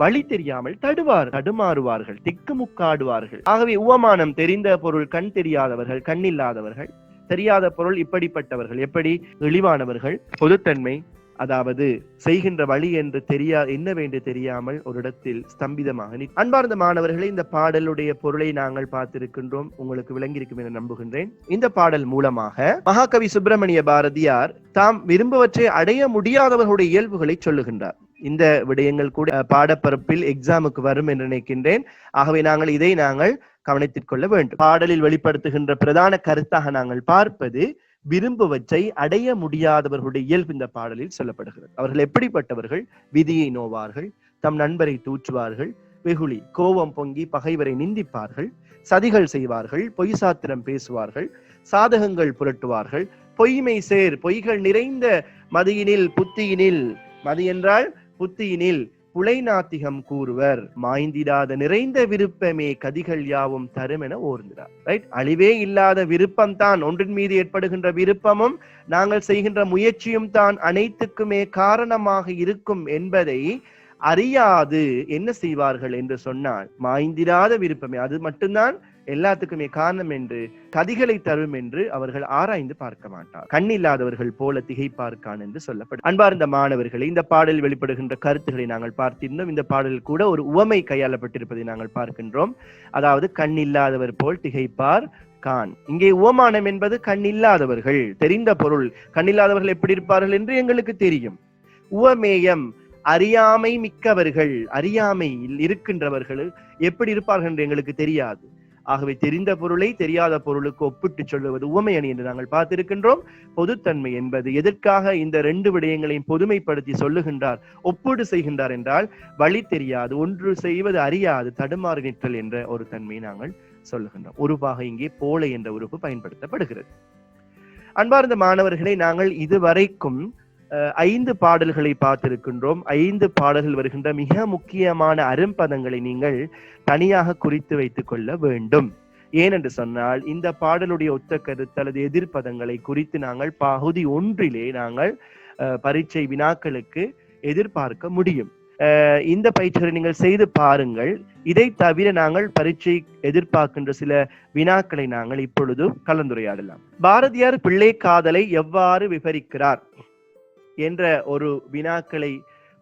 Speaker 1: வழி தெரியாமல் தடுமாறுவார்கள், திக்குமுக்காடுவார்கள். ஆகவே உவமானம் தெரிந்த பொருள் கண் தெரியாதவர்கள், கண் இல்லாதவர்கள் தெரியாத பொருள் இப்படிப்பட்டவர்கள், எப்படி இழிவானவர்கள், பொதுத்தன்மை, அதாவது செய்கின்ற வழி என்று என்னவென்று தெரியாமல் ஒரு இடத்தில் ஸ்தம்பிதமாக. அன்பார்ந்த மாணவர்களே, இந்த பாடலுடைய பொருளை நாங்கள் பார்த்திருக்கின்றோம், உங்களுக்கு விளங்கியிருக்கும் என நம்புகின்றேன். இந்த பாடல் மூலமாக மகாகவி சுப்பிரமணிய பாரதியார் தாம் விரும்புவற்றை அடைய முடியாதவர்களுடைய இயல்புகளை சொல்லுகின்றார். இந்த விடயங்கள் கூட பாடப்பரப்பில் எக்ஸாமுக்கு வரும் என்று நினைக்கின்றேன். ஆகவே இதை நாங்கள் கவனித்துக் கொள்ள வேண்டும். பாடலில் வெளிப்படுத்துகின்ற பிரதான கருத்தாக நாங்கள் பார்ப்பது விரும்புவற்றை அடைய முடியாதவர்களுடைய இயல்பு இந்த பாடலில் சொல்லப்படுகிறது. அவர்கள் எப்படிப்பட்டவர்கள்? விதியை நோவார்கள், தம் நண்பரை தூற்றுவார்கள், வெகுளி கோபம் பொங்கி பகைவரை நிந்திப்பார்கள், சதிகள் செய்வார்கள், பொய் சாத்திரம் பேசுவார்கள், சாதகங்கள் புரட்டுவார்கள், பொய்மை சேர் பொய்கள் நிறைந்த மதியினில் புத்தியினில், மதி என்றால் புத்தியினில் புலைநாத்திகம் கூறுவர், மாய்ந்திடாத நிறைந்த விருப்பமே கதிகள் யாவும் தரும் என ஓர்ந்தார். ரைட், அழிவே இல்லாத விருப்பம் தான், ஒன்றின் மீது ஏற்படுகின்ற விருப்பமும் நாங்கள் செய்கின்ற முயற்சியும் தான் அனைத்துக்குமே காரணமாக இருக்கும் என்பதை அறியாது என்ன செய்வார்கள் என்று சொன்னால், மாய்ந்திடாத விருப்பமே அது மட்டும்தான் எல்லாத்துக்குமே காரணம் என்று, கதிகளை தரும் என்று அவர்கள் ஆராய்ந்து பார்க்க மாட்டார். கண்ணில்லாதவர்கள் போல திகைப்பார்க்கான் என்று சொல்லப்படும். அன்பார்ந்த மாணவர்களை, இந்த பாடலில் வெளிப்படுகின்ற கருத்துக்களை நாங்கள் பார்த்திருந்தோம். இந்த பாடலில் கூட ஒரு உவமை கையாளப்பட்டிருப்பதை நாங்கள் பார்க்கின்றோம். அதாவது கண்ணில்லாதவர் போல் திகைப்பார் கான். இங்கே உவமானம் என்பது கண்ணில்லாதவர்கள், தெரிந்த பொருள். கண்ணில்லாதவர்கள் எப்படி இருப்பார்கள் என்று எங்களுக்கு தெரியும். உவமேயம் அறியாமை மிக்கவர்கள், அறியாமையில் இருக்கின்றவர்கள் எப்படி இருப்பார்கள் என்று எங்களுக்கு தெரியாது. ஆகவே தெரிந்த பொருளை தெரியாத பொருளுக்கு ஒப்பிட்டு சொல்லுவது உவமை அணி என்று நாங்கள் பார்த்திருக்கின்றோம். பொதுத்தன்மை என்பது எதற்காக இந்த ரெண்டு விடயங்களையும் பொதுமைப்படுத்தி சொல்லுகின்றார், ஒப்பீடு செய்கின்றார் என்றால், வழி தெரியாது, ஒன்று செய்வது அறியாது, தடுமாறி நிற்றல் என்ற ஒரு தன்மையை நாங்கள் சொல்லுகின்றோம். உருவாக இங்கே போலை என்ற உறுப்பு பயன்படுத்தப்படுகிறது. அன்பார்ந்த மாணவர்களை, நாங்கள் இதுவரைக்கும் 5 பாடல்களை பார்த்திருக்கின்றோம். 5 பாடல்கள் வருகின்ற மிக முக்கியமான அரும்பதங்களை நீங்கள் தனியாக குறித்து வைத்துக் கொள்ள வேண்டும். ஏனென்று சொன்னால், இந்த பாடலுடைய ஒத்த கருத்து அல்லது எதிர்ப்பதங்களை குறித்து நாங்கள் பகுதி 1 நாங்கள் பரீட்சை வினாக்களுக்கு எதிர்பார்க்க முடியும். இந்த பயிற்சிகளை நீங்கள் செய்து பாருங்கள். இதை தவிர நாங்கள் பரீட்சை எதிர்பார்க்கின்ற சில வினாக்களை நாங்கள் இப்பொழுது கலந்துரையாடலாம். பாரதியார் பிள்ளை காதலை எவ்வாறு விவரிக்கிறார் என்ற ஒரு வினாக்களை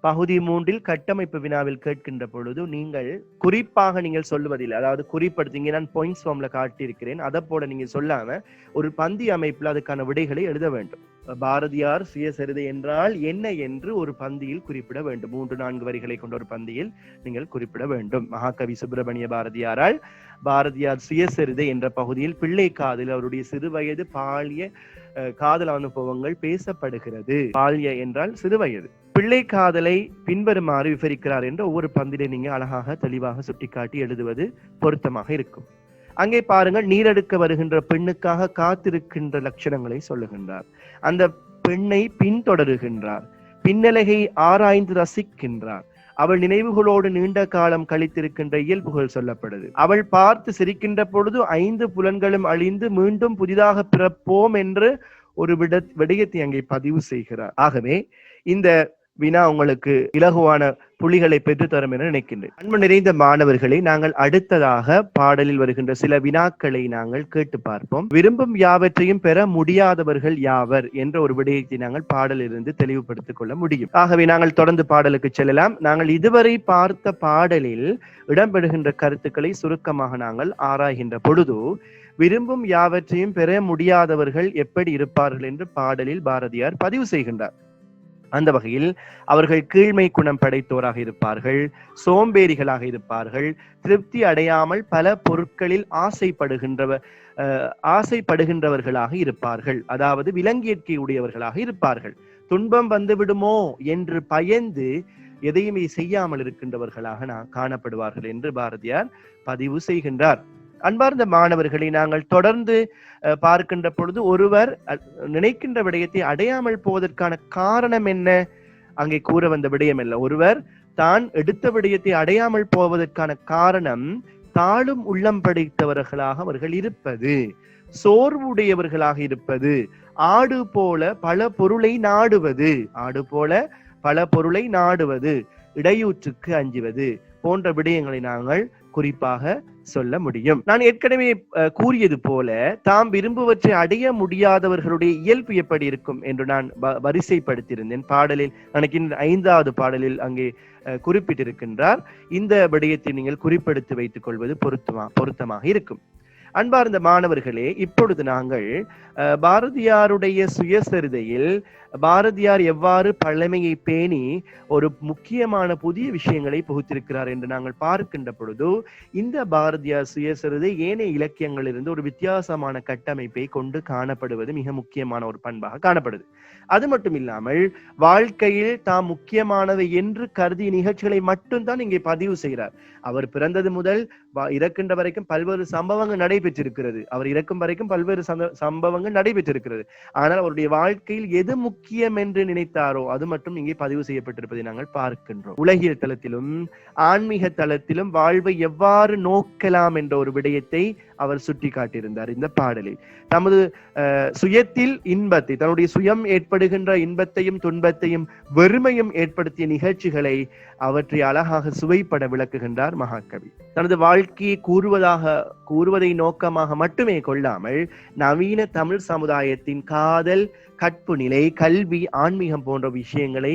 Speaker 1: பகுதி 3 கட்டமைப்பு வினாவில் கேட்கின்ற பொழுது நீங்கள் குறிப்பாக நீங்கள் சொல்லுவதில்லை, அதாவது குறிப்படுத்தீங்க, நான் பாயிண்ட்ஸ் ஃபார்ம்ல காட்டியிருக்கிறேன், அதை போல நீங்க சொல்லாம ஒரு பந்தி அமைப்புல அதுக்கான விடைகளை எழுத வேண்டும். பாரதியார் சுயசரிதை என்றால் என்ன என்று ஒரு பந்தியில் குறிப்பிட வேண்டும். 3-4 வரிகளை கொண்ட ஒரு பந்தியில் நீங்கள் குறிப்பிட வேண்டும். மகாகவி சுப்பிரமணிய பாரதியாரால் பாரதியார் சுயசரிதை என்ற பகுதியில் பிள்ளை காதல், அவருடைய சிறுவயது பாலிய காதல் அனுபவங்கள் பேசப்படுகிறது. பால்ய என்றால் சிறுவயது. பிள்ளை காதலை பின்வருமாறு விவரிக்கிறார் என்று ஒவ்வொரு பந்திலே நீங்க அழகாக தெளிவாக சுட்டிக்காட்டி எழுதுவது பொருத்தமாக இருக்கும். அங்கே பாருங்கள், நீரெடுக்க வருகின்ற பெண்ணுக்காக காத்திருக்கின்ற லட்சணங்களை சொல்லுகின்றார். அந்த பெண்ணை பின்தொடருகின்றார், பின்னலகை ஆராய்ந்து ரசிக்கின்றார், அவள் நினைவுகளோடு நீண்ட காலம் கழித்திருக்கின்ற இயல்புகள் சொல்லப்படுது. அவள் பார்த்து சிரிக்கின்ற பொழுது 5 புலன்களும் அழிந்து மீண்டும் புதிதாக பிறப்போம் என்று ஒரு விடயத்தை அங்கே பதிவு செய்கிறார். ஆகவே இந்த வினா உங்களுக்கு இலகுவான புள்ளிகளை பெற்றுத்தரும் என நினைக்கின்றேன். அன்பு நிறைந்த மாணவர்களை, நாங்கள் அடுத்ததாக பாடலில் வருகின்ற சில வினாக்களை நாங்கள் கேட்டு பார்ப்போம். விரும்பும் யாவற்றையும் பெற முடியாதவர்கள் யாவர் என்ற ஒரு விடயத்தை நாங்கள் பாடலிலிருந்து தெளிவுபடுத்திக் கொள்ள முடியும். ஆகவே நாங்கள் தொடர்ந்து பாடலுக்கு செல்லலாம். நாங்கள் இதுவரை பார்த்த பாடலில் இடம்பெறுகின்ற கருத்துக்களை சுருக்கமாக நாங்கள் ஆராய்கின்ற பொழுது, விரும்பும் யாவற்றையும் பெற முடியாதவர்கள் எப்படி இருப்பார்கள் என்று பாடலில் பாரதியார் பதிவு செய்கின்றார். அந்த வகையில் அவர்கள் கீழ்மை குணம் படைத்தோராக இருப்பார்கள், சோம்பேறிகளாக இருப்பார்கள், திருப்தி அடையாமல் பல பொருட்களில் ஆசைப்படுகின்றவர்களாக இருப்பார்கள், அதாவது விலங்கியற்கை உடையவர்களாக இருப்பார்கள், துன்பம் வந்து விடுமோ என்று பயந்து எதையுமே செய்யாமல் இருக்கின்றவர்களாக காணப்படுவார்கள் என்று பாரதியார் பதிவு செய்கின்றார். அன்பார்ந்த மாணவர்களை, நாங்கள் தொடர்ந்து பார்க்கின்ற பொழுது ஒருவர் நினைக்கின்ற விடயத்தை அடையாமல் போவதற்கான காரணம் என்ன? அங்கே கூற வந்த விடயம் அல்ல. ஒருவர் தான் எடுத்த விடயத்தை அடையாமல் போவதற்கான காரணம் தாழும் உள்ளம் படைத்தவர்களாக அவர்கள் இருப்பது, சோர்வுடையவர்களாக இருப்பது, ஆடு போல பல பொருளை நாடுவது, இடையூற்றுக்கு அஞ்சுவது போன்ற விடயங்களை நாங்கள் குறிப்பாக சொல்ல முடியும். நான் ஏற்கனவே கூறியது போல தாம் விரும்புவற்றை அடைய முடியாதவர்களுடைய இயல்பு எப்படி இருக்கும் என்று நான் வரிசைப்படுத்தியிருந்தேன். பாடலில் எனக்கு 5வது பாடலில் அங்கே குறிப்பிட்டிருக்கின்றார். இந்த விடயத்தை நீங்கள் குறிப்பெடுத்து வைத்துக் கொள்வது பொருத்தமாக இருக்கும். அன்பார்ந்த மாணவர்களே, இப்பொழுது நாங்கள் பாரதியாருடைய சுயசரிதையில் பாரதியார் எவ்வாறு பழமையை பேணி ஒரு முக்கியமான புதிய விஷயங்களை புகுத்திருக்கிறார் என்று நாங்கள் பார்க்கின்ற பொழுது, இந்த பாரதியார் சுயசரிதை ஏனைய இலக்கியங்களிலிருந்து ஒரு வித்தியாசமான கட்டமைப்பை கொண்டு காணப்படுவது மிக முக்கியமான ஒரு பண்பாக காணப்படுது. அது மட்டும் இல்லாமல் வாழ்க்கையில் தாம் முக்கியமானவை என்று கருதிய நிகழ்ச்சிகளை மட்டும்தான் இங்கே பதிவு செய்கிறார். அவர் பிறந்தது முதல் இறக்கின்ற வரைக்கும் பல்வேறு சம்பவங்கள் நடைபெற்றிருக்கிறது. அவர் இறக்கும் வரைக்கும் பல்வேறு சம்பவங்கள் நடைபெற்றிருக்கிறது. ஆனால் அவருடைய வாழ்க்கையில் எது முக்கியம் என்று நினைத்தாரோ அது மட்டும் இங்கே பதிவு செய்யப்பட்டிருப்பதை நாங்கள் பார்க்கின்றோம். உலகியல் தளத்திலும் ஆன்மீக தளத்திலும் வாழ்வை எவ்வாறு நோக்கலாம் என்ற ஒரு விடயத்தை அவர் சுட்டி காட்டியிருந்தார் இந்த பாடலில். தமது சுயத்தில் இன்பத்தை, தன்னுடைய சுயம் ஏற்படுகின்ற இன்பத்தையும் துன்பத்தையும் வெறுமையும் ஏற்படுத்திய நிகழ்ச்சிகளை அவற்றை அழகாக சுவைப்பட விளக்குகின்றார் மகாகவி. தனது வாழ்க்கையை கூறுவதை நோக்கமாக மட்டுமே கொள்ளாமல் நவீன தமிழ் சமுதாயத்தின் காதல், கற்பு நிலை, கல்வி, ஆன்மீகம் போன்ற விஷயங்களை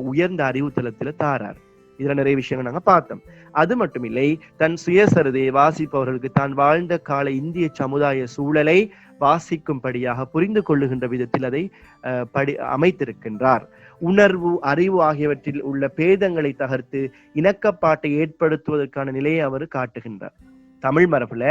Speaker 1: உயர்ந்த அறிவுத்தளத்தில் தாரார். இதுல நிறைய விஷயங்கள் நாங்க பார்த்தோம். அது மட்டுமில்லை, தன் சுயசரிதையை வாசிப்பவர்களுக்கு தான் வாழ்ந்த கால இந்திய சமுதாய சூழலை வாசிக்கும்படியாக புரிந்து கொள்ளுகின்ற விதத்தில் அதை அமைத்திருக்கின்றார். உணர்வு, அறிவு ஆகியவற்றில் உள்ள பேதங்களை தகர்த்து இணக்கப்பாட்டை ஏற்படுத்துவதற்கான நிலையை அவர் காட்டுகின்றார். தமிழ் மரபுல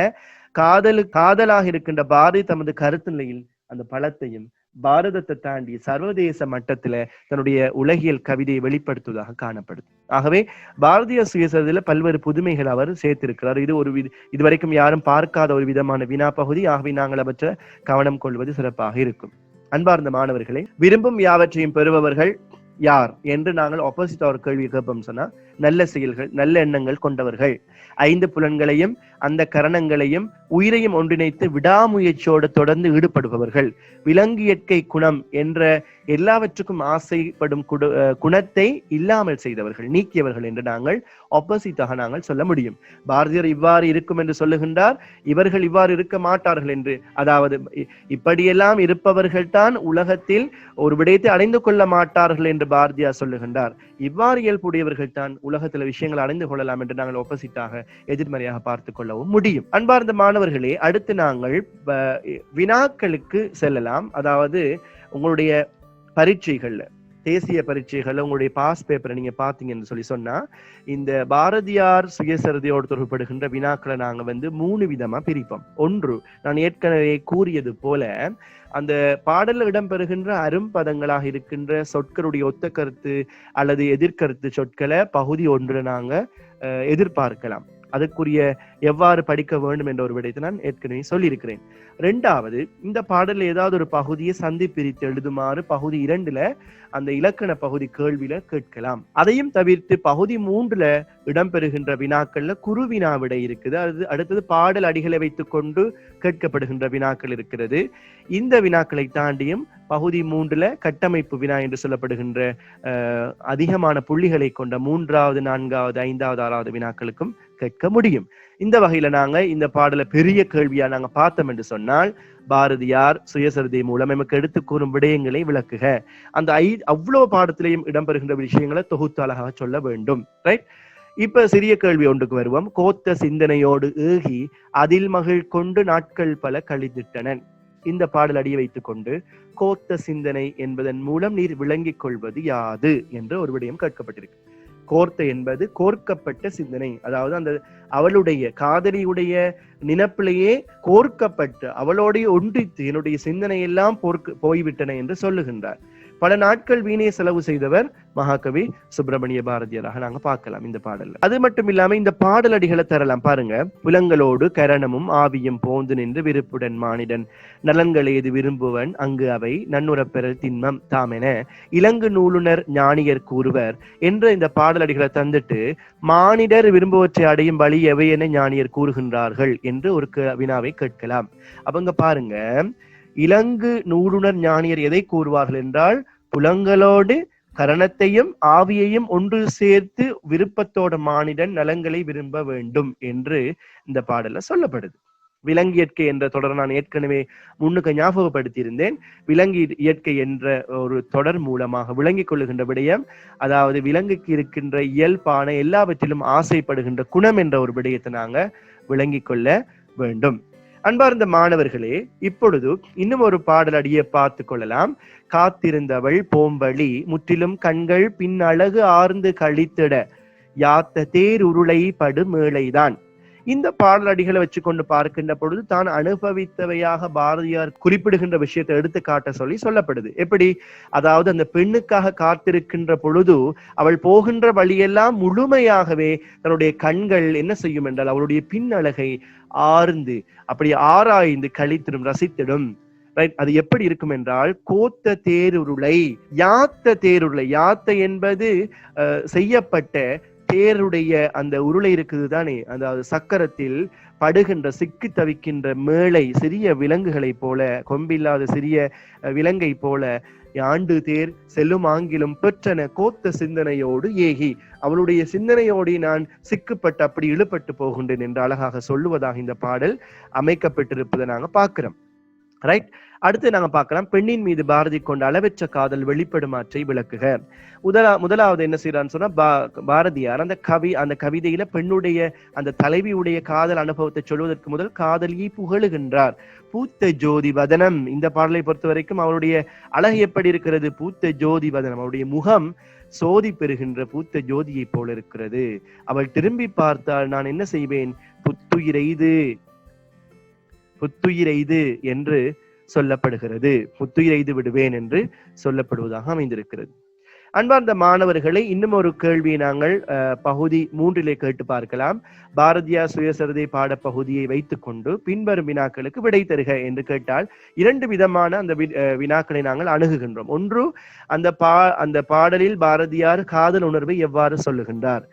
Speaker 1: காதலாக இருக்கின்ற பாரதி தமது கருத்து நிலையில் அந்த பலத்தையும் பாரதத்தை தாண்டி சர்வதேச மட்டத்துல தன்னுடைய உலகியல் கவிதையை வெளிப்படுத்துவதாக காணப்படுது. ஆகவே பாரதிய சுயசரிதையில பல்வேறு புதுமைகள் அவர் சேர்த்திருக்கிறார். இது இதுவரைக்கும் யாரும் பார்க்காத ஒரு விதமான வினா பகுதி. ஆகவே நாங்கள் அவற்றை கவனம் கொள்வது சிறப்பாக இருக்கும். அன்பார்ந்த மாணவர்களே, விரும்பும் யாவற்றையும் பெறுபவர்கள் யார் என்று நாங்கள் ஆப்போசிட் ஒரு கேள்வி கேட்போம் சொன்னா, நல்ல செயல்கள், நல்ல எண்ணங்கள் கொண்டவர்கள், 5 புலன்களையும் அந்த கரணங்களையும் உயிரையும் ஒன்றிணைத்து விடாமுயற்சியோடு தொடர்ந்து ஈடுபடுபவர்கள், விலங்கு இயற்கை குணம் என்ற எல்லாவற்றுக்கும் ஆசைப்படும் குணத்தை இல்லாமல் செய்தவர்கள், நீக்கியவர்கள் என்று நாங்கள் ஆப்போசிட்டாக நாங்கள் சொல்ல முடியும். பாரதியார் இவ்வாறு இருக்கும் என்று சொல்லுகின்றார், இவர்கள் இவ்வாறு இருக்க மாட்டார்கள் என்று. அதாவது இப்படியெல்லாம் இருப்பவர்கள் தான் உலகத்தில் ஒரு விடயத்தை அடைந்து கொள்ள மாட்டார்கள் என்று பாரதியார் சொல்லுகின்றார். இவ்வாறு இயல்புடையவர்கள் தான் உலகத்தில் விஷயங்களை அடைந்து கொள்ளலாம் என்று நாங்கள் ஆப்போசிட்டாக எதிர்மறையாக பார்த்து கொள்ளவும் முடியும். அன்பார்ந்த மாணவர்களே, அடுத்து நாங்கள் வினாக்களுக்கு செல்லலாம். அதாவது உங்களுடைய பரீட்சைகள்ல, தேசிய பரீட்சைகள்ல உங்களுடைய பாஸ் பேப்பரை நீங்க பாத்தீங்கன்னு சொன்னா, இந்த பாரதியார் சுயசரிதையோடு தொடர்படுகின்ற வினாக்களை நாங்க 3 விதமா பிரிப்போம். ஒன்று, நான் ஏற்கனவே கூறியது போல அந்த பாடல்ல இடம்பெறுகின்ற அரும்பதங்களாக இருக்கின்ற சொற்களுடைய ஒத்த கருத்து அல்லது எதிர்கருத்து சொற்களை பகுதி 1 நாங்க எதிர்பார்க்கலாம். அதற்குரிய எவ்வாறு படிக்க வேண்டும் என்ற ஒரு விடயத்தை நான் ஏற்கனவே சொல்லியிருக்கிறேன். 2வது, இந்த பாடல்ல ஏதாவது ஒரு பகுதியை சந்தி பிரித்து எழுதுமாறு பகுதி 2ல அந்த இலக்கண பகுதி கேள்வியில கேட்கலாம். அதையும் தவிர்த்து பகுதி 3ல இடம்பெறுகின்ற வினாக்கள்ல குறுவினா விடை இருக்குது. அடுத்தது பாடல் அடிகளை வைத்துக் கொண்டு கேட்கப்படுகின்ற வினாக்கள் இருக்கிறது. இந்த வினாக்களை தாண்டியும் பகுதி 3ல கட்டமைப்பு வினா என்று சொல்லப்படுகின்ற அதிகமான புள்ளிகளை கொண்ட 3வது, 4வது, 5வது, 6வது வினாக்களுக்கும் கேட்க முடியும். இந்த வகையில நாங்க இந்த பாடலை பெரிய கேள்வியா நாங்க பார்த்தோம் என்று சொன்னால், பாரதியார் சுயசரிதை மூலம் நமக்கு எடுத்து கூறும் விடயங்களை விளக்குக. அந்த அவ்வளவு பாடத்திலையும் இடம்பெறுகின்ற விஷயங்களை தொகுத்து அழகாக சொல்ல வேண்டும். ரைட்? இப்ப சிறிய கேள்வி ஒன்றுக்கு வருவோம். கோத்த சிந்தனையோடு ஏகி அதில் மகிழ் கொண்டு நாட்கள் பல கழித்திட்டனன். இந்த பாடல் அடியை வைத்துக் கொண்டு கோத்த சிந்தனை என்பதன் மூலம் நீர் விளங்கிக் கொள்வது யாது என்று ஒரு விடயம் கேட்கப்பட்டிருக்கு. கோர்த்த என்பது கோர்க்கப்பட்ட சிந்தனை. அதாவது அந்த அவளுடைய காதலியுடைய நினைப்பிலேயே கோர்க்கப்பட்டு அவளோடைய ஒன்றித்து என்னுடைய சிந்தனை எல்லாம் போய்விட்டன என்று சொல்லுகின்றார். பல நாட்கள் வீணே செலவு செய்தவர் மகாகவி சுப்பிரமணிய பாரதியாராக நாங்க பார்க்கலாம் இந்த பாடல்ல. அது மட்டும் இல்லாம இந்த பாடலடிகளை தரலாம் பாருங்க. புலங்களோடு கரணமும் ஆவியும் போந்து நின்று விருப்புடன் மானிடன் நலன்கள் ஏது விரும்புவன் அங்கு அவை நன்னுறப்பெறல் திண்மம் தாமென இலங்கு நூலுனர் ஞானியர் கூறுவர் என்ற இந்த பாடலடிகளை தந்துட்டு மானிடர் விரும்புவற்றை அடையும் வழி எவை என ஞானியர் கூறுகின்றார்கள் என்று ஒரு வினாவை கேட்கலாம். அவங்க பாருங்க, இலங்கு நூலுணர் ஞானியர் எதை கூறுவார்கள் என்றால் புலங்களோடு கரணத்தையும் ஆவியையும் ஒன்று சேர்த்து விருப்பத்தோட மானிடன் நலங்களை விரும்ப வேண்டும் என்று இந்த பாடல்ல சொல்லப்படுது. விலங்கு இயற்கை என்ற தொடர் நான் ஏற்கனவே முன்னுக்கு ஞாபகப்படுத்தி இருந்தேன். விலங்கு இயற்கை என்ற ஒரு தொடர் மூலமாக விளங்கிக் கொள்ளுகின்ற விடயம், அதாவது விலங்குக்கு இருக்கின்ற இயல்பான எல்லாவற்றிலும் ஆசைப்படுகின்ற குணம் என்ற ஒரு விடயத்தை நாங்க விளங்கிக் கொள்ள வேண்டும். அன்பார்ந்த மாணவர்களே, இப்பொழுது இன்னும் ஒரு பாடல் அடியை பார்த்து கொள்ளலாம். காத்திருந்தவள் போம்பழி முற்றிலும் கண்கள் பின் அழகு ஆர்ந்து கழித்திட யாத்த தேர் உருளை படு மேளைதான். இந்த பாடல் அடிகளை வச்சுக்கொண்டு பார்க்கின்ற பொழுது தான் அனுபவித்தவையாக பாரதியார் குறிப்பிடுகின்ற விஷயத்தை எடுத்து காட்ட சொல்லப்படுது. எப்படி? அதாவது அந்த பெண்ணுக்காக காத்திருக்கின்ற பொழுது அவள் போகின்ற வழியெல்லாம் முழுமையாகவே தன்னுடைய கண்கள் என்ன செய்யும் என்றால் அவளுடைய பின் அழகை ஆர்ந்து அப்படி ஆராய்ந்து கழித்திடும், ரசித்திடும். அது எப்படி இருக்கும் என்றால் கோத்த தேருருளை, யாத்த தேருருளை, யாத்த என்பது செய்யப்பட்ட தேருடைய அந்த உருளை இருக்குது தானே, அதாவது சக்கரத்தில் படுகின்ற சிக்கி தவிக்கின்ற மேளை, சிறிய விலங்குகளை போல, கொம்பில்லாத சிறிய விலங்கை போல ஆண்டு தேர் செல்லும் ஆங்கிலும் பெற்றன கோத்த சிந்தனையோடு ஏகி, அவளுடைய சிந்தனையோடு நான் சிக்கப்பட்டு அப்படி இழுபட்டு போகின்றேன் என்று அழகாக சொல்லுவதாக இந்த பாடல் அமைக்கப்பட்டிருப்பதை நாங்க பார்க்கிறோம். ரைட். அடுத்து நாங்க பார்க்கலாம், பெண்ணின் மீது பாரதி கொண்ட அளவற்ற காதல் வெளிப்படுமாற்றை விளக்குக. முதலாவது என்ன செய்யறான்னு சொன்னா, பாரதியார் அந்த கவிதையில பெண்ணுடைய அந்த தலைவியுடைய காதல் அனுபவத்தை சொல்வதற்கு முதல் காதலியை புகழுகின்றார். பூத்த ஜோதி வதனம், இந்த பாடலை பொறுத்த வரைக்கும் அவருடைய அழகு எப்படி இருக்கிறது? பூத்த ஜோதி வதனம், அவருடைய முகம் சோதி பெறுகின்ற பூத்த ஜோதியை போல இருக்கிறது. அவள் திரும்பி பார்த்தால் நான் என்ன செய்வேன்? புத்துயிரெய்து என்று சொல்லப்படுகிறது. புத்துயிரெய்து விடுவேன் என்று சொல்லப்படுவதாக அமைந்திருக்கிறது. அன்பார்ந்த மாணவர்களை, இன்னும் ஒரு கேள்வியை நாங்கள் பகுதி 3 கேட்டு பார்க்கலாம். பாரதியார் சுயசரிதை பாட பகுதியை வைத்துக் கொண்டு பின்வரும் வினாக்களுக்கு விடை தருக என்று கேட்டால் 2 விதமான அந்த வினாக்களை நாங்கள் அணுகுகின்றோம். ஒன்று, அந்த பாடலில் பாரதியார் காதல் உணர்வை எவ்வாறு சொல்லுகின்றார்.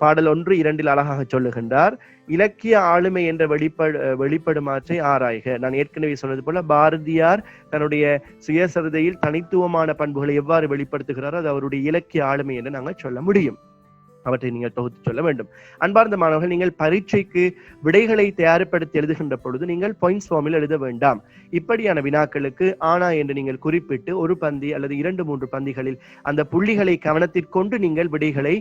Speaker 1: பாடல் 1, 2 அழகாக சொல்லுகின்றார். இலக்கிய ஆளுமை என்ற வெளிப்படுமாற்றை ஆராய்க. நான் ஏற்கனவே சொன்னது போல பாரதியார் தன்னுடைய சுயசரிதையில் தனித்துவமான பண்புகளை எவ்வாறு வெளிப்படுத்துகிறாரோ அது அவருடைய இலக்கிய ஆளுமை என்று நாங்கள் சொல்ல முடியும். அவற்றை நீங்கள் தொகுத்து சொல்ல வேண்டும். அன்பார்ந்த மாணவர்கள், நீங்கள் பரீட்சைக்கு விடைகளை தயார்படுத்தி எழுதுகின்ற பொழுது நீங்கள் பாயிண்ட்ஸ் ஃபார்மில் எழுத வேண்டாம். இப்படியான வினாக்களுக்கு ஆனா என்று நீங்கள் குறிப்பிட்டு ஒரு பந்தி அல்லது 2-3 பந்திகளில் அந்த புள்ளிகளை கவனத்திற்கொண்டு நீங்கள் விடைகளை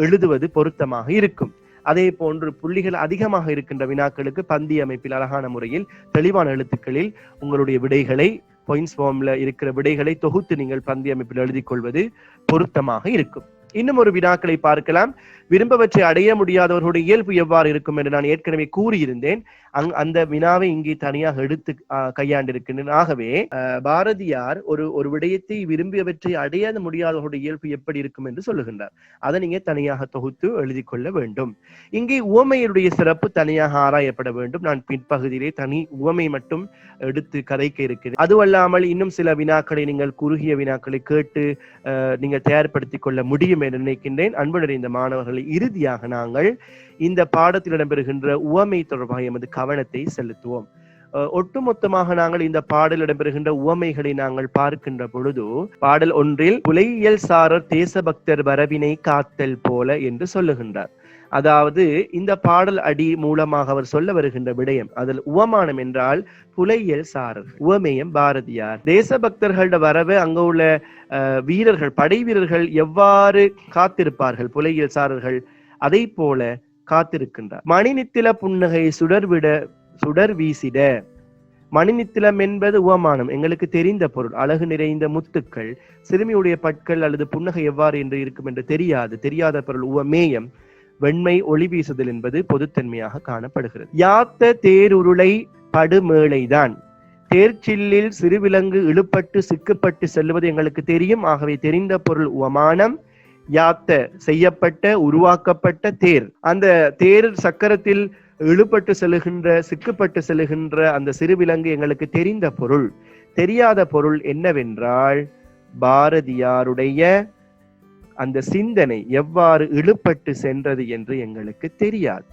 Speaker 1: எழுதுவது பொருத்தமாக இருக்கும். அதே போன்று புள்ளிகள் அதிகமாக இருக்கின்ற வினாக்களுக்கு பந்தி அமைப்பில் அழகான முறையில் தெளிவான எழுத்துக்களில் உங்களுடைய விடைகளை, பாயிண்ட்ஸ் ஃபார்ம்ல இருக்கிற விடைகளை தொகுத்து நீங்கள் பந்தி அமைப்பில் எழுதி கொள்வது பொருத்தமாக இருக்கும். இன்னும் ஒரு வினாக்களை பார்க்கலாம். விரும்பவற்றை அடைய முடியாதவர்களுடைய இயல்பு எவ்வாறு இருக்கும் என்று நான் ஏற்கனவே கூறியிருந்தேன். அந்த வினாவை இங்கே தனியாக எடுத்து கையாண்டிருக்கின்றேன். ஆகவே பாரதியார் ஒரு விடயத்தை விரும்பியவற்றை அடைய முடியாதவர்களுடைய இயல்பு எப்படி இருக்கும் என்று சொல்லுகின்றார். அதை நீங்க தனியாக தொகுத்து எழுதி கொள்ள வேண்டும். இங்கே உவமையுடைய சிறப்பு தனியாக ஆராயப்பட வேண்டும். நான் பின்பகுதியிலே தனி உவமை மட்டும் எடுத்து கதைக்க இருக்கிறேன். அதுவல்லாமல் இன்னும் சில வினாக்களை நீங்கள் குறுகிய வினாக்களை கேட்டு நீங்கள் தயார்படுத்திக் கொள்ள முடியும் என்று நினைக்கின்றேன். அன்பு நிறைந்த மாணவர்களை, இறுதியாக நாங்கள் இந்த பாடத்தில் இடம்பெறுகின்ற உவமை தொடர்பாக எமது கவனத்தை செலுத்துவோம். ஒட்டுமொத்தமாக நாங்கள் இந்த பாடல் இடம்பெறுகின்ற உவமைகளை நாங்கள் பார்க்கின்ற பொழுது, பாடல் 1 புலையியல் சாரர் தேசபக்தர் வரவினை காத்தல் போல என்று சொல்லுகின்றார். அதாவது இந்த பாடல் அடி மூலமாக அவர் சொல்ல வருகின்ற விடயம், அதில் உவமானம் என்றால் புலையியல் சாரர், உவமேயம் பாரதியார். தேசபக்தர்களோட வரவு அங்க உள்ள வீரர்கள், படை வீரர்கள் எவ்வாறு காத்திருப்பார்கள், புலையியல் சாரர்கள் அதை போல காத்திருக்கின்றார். மணிநித்தில புன்னகை சுடர் வீசிட. மணிநித்திலம் என்பது உவமானம், எங்களுக்கு தெரிந்த பொருள். அழகு நிறைந்த முத்துக்கள், சிறுமியுடைய பற்கள் அல்லது புன்னகை எவ்வாறு என்று இருக்கும் என்று தெரியாத பொருள் உவமேயம். வெண்மை ஒளி வீசுதல் என்பது பொதுத்தன்மையாக காணப்படுகிறது. யாத்த தேருருளை படுமேளைதான். தேர்ச்சில்லில் சிறுவிலங்கு இழுப்பட்டு சிக்கப்பட்டு செல்வது எங்களுக்கு தெரியும். ஆகவே தெரிந்த பொருள் உவமானம். யாத்த செய்யப்பட்ட, உருவாக்கப்பட்ட தேர். அந்த தேர் சக்கரத்தில் இழுப்பட்டு செல்லுகின்ற, சிக்கப்பட்டு செல்லுகின்ற அந்த சிறுவிலங்கு எங்களுக்கு தெரிந்த பொருள். தெரியாத பொருள் என்னவென்றால் பாரதியாருடைய அந்த சிந்தனை எவ்வாறு இழுப்பட்டு சென்றது என்று எங்களுக்கு தெரியாது.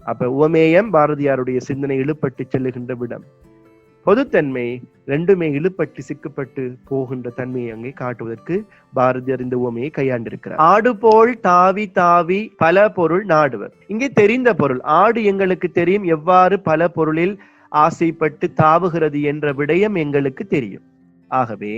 Speaker 1: அப்ப உவமேயம் பாரதியாருடைய சிந்தனை இழுப்பட்டு செல்லுகின்ற விடம். பொதுத்தன்மை ரெண்டுமே இழுப்பட்டு சிக்கப்பட்டு போகின்ற தன்மையை அங்கே காட்டுவதற்கு பாரதியார் இந்த உவமையை கையாண்டிருக்கிறார். ஆடு போல் தாவி தாவி பல பொருள் நாடுவர். இங்கே தெரிந்த பொருள், ஆடு எங்களுக்கு தெரியும் எவ்வாறு பல பொருளில் ஆசைப்பட்டு தாவுகிறது என்ற விடயம் எங்களுக்கு தெரியும். ஆகவே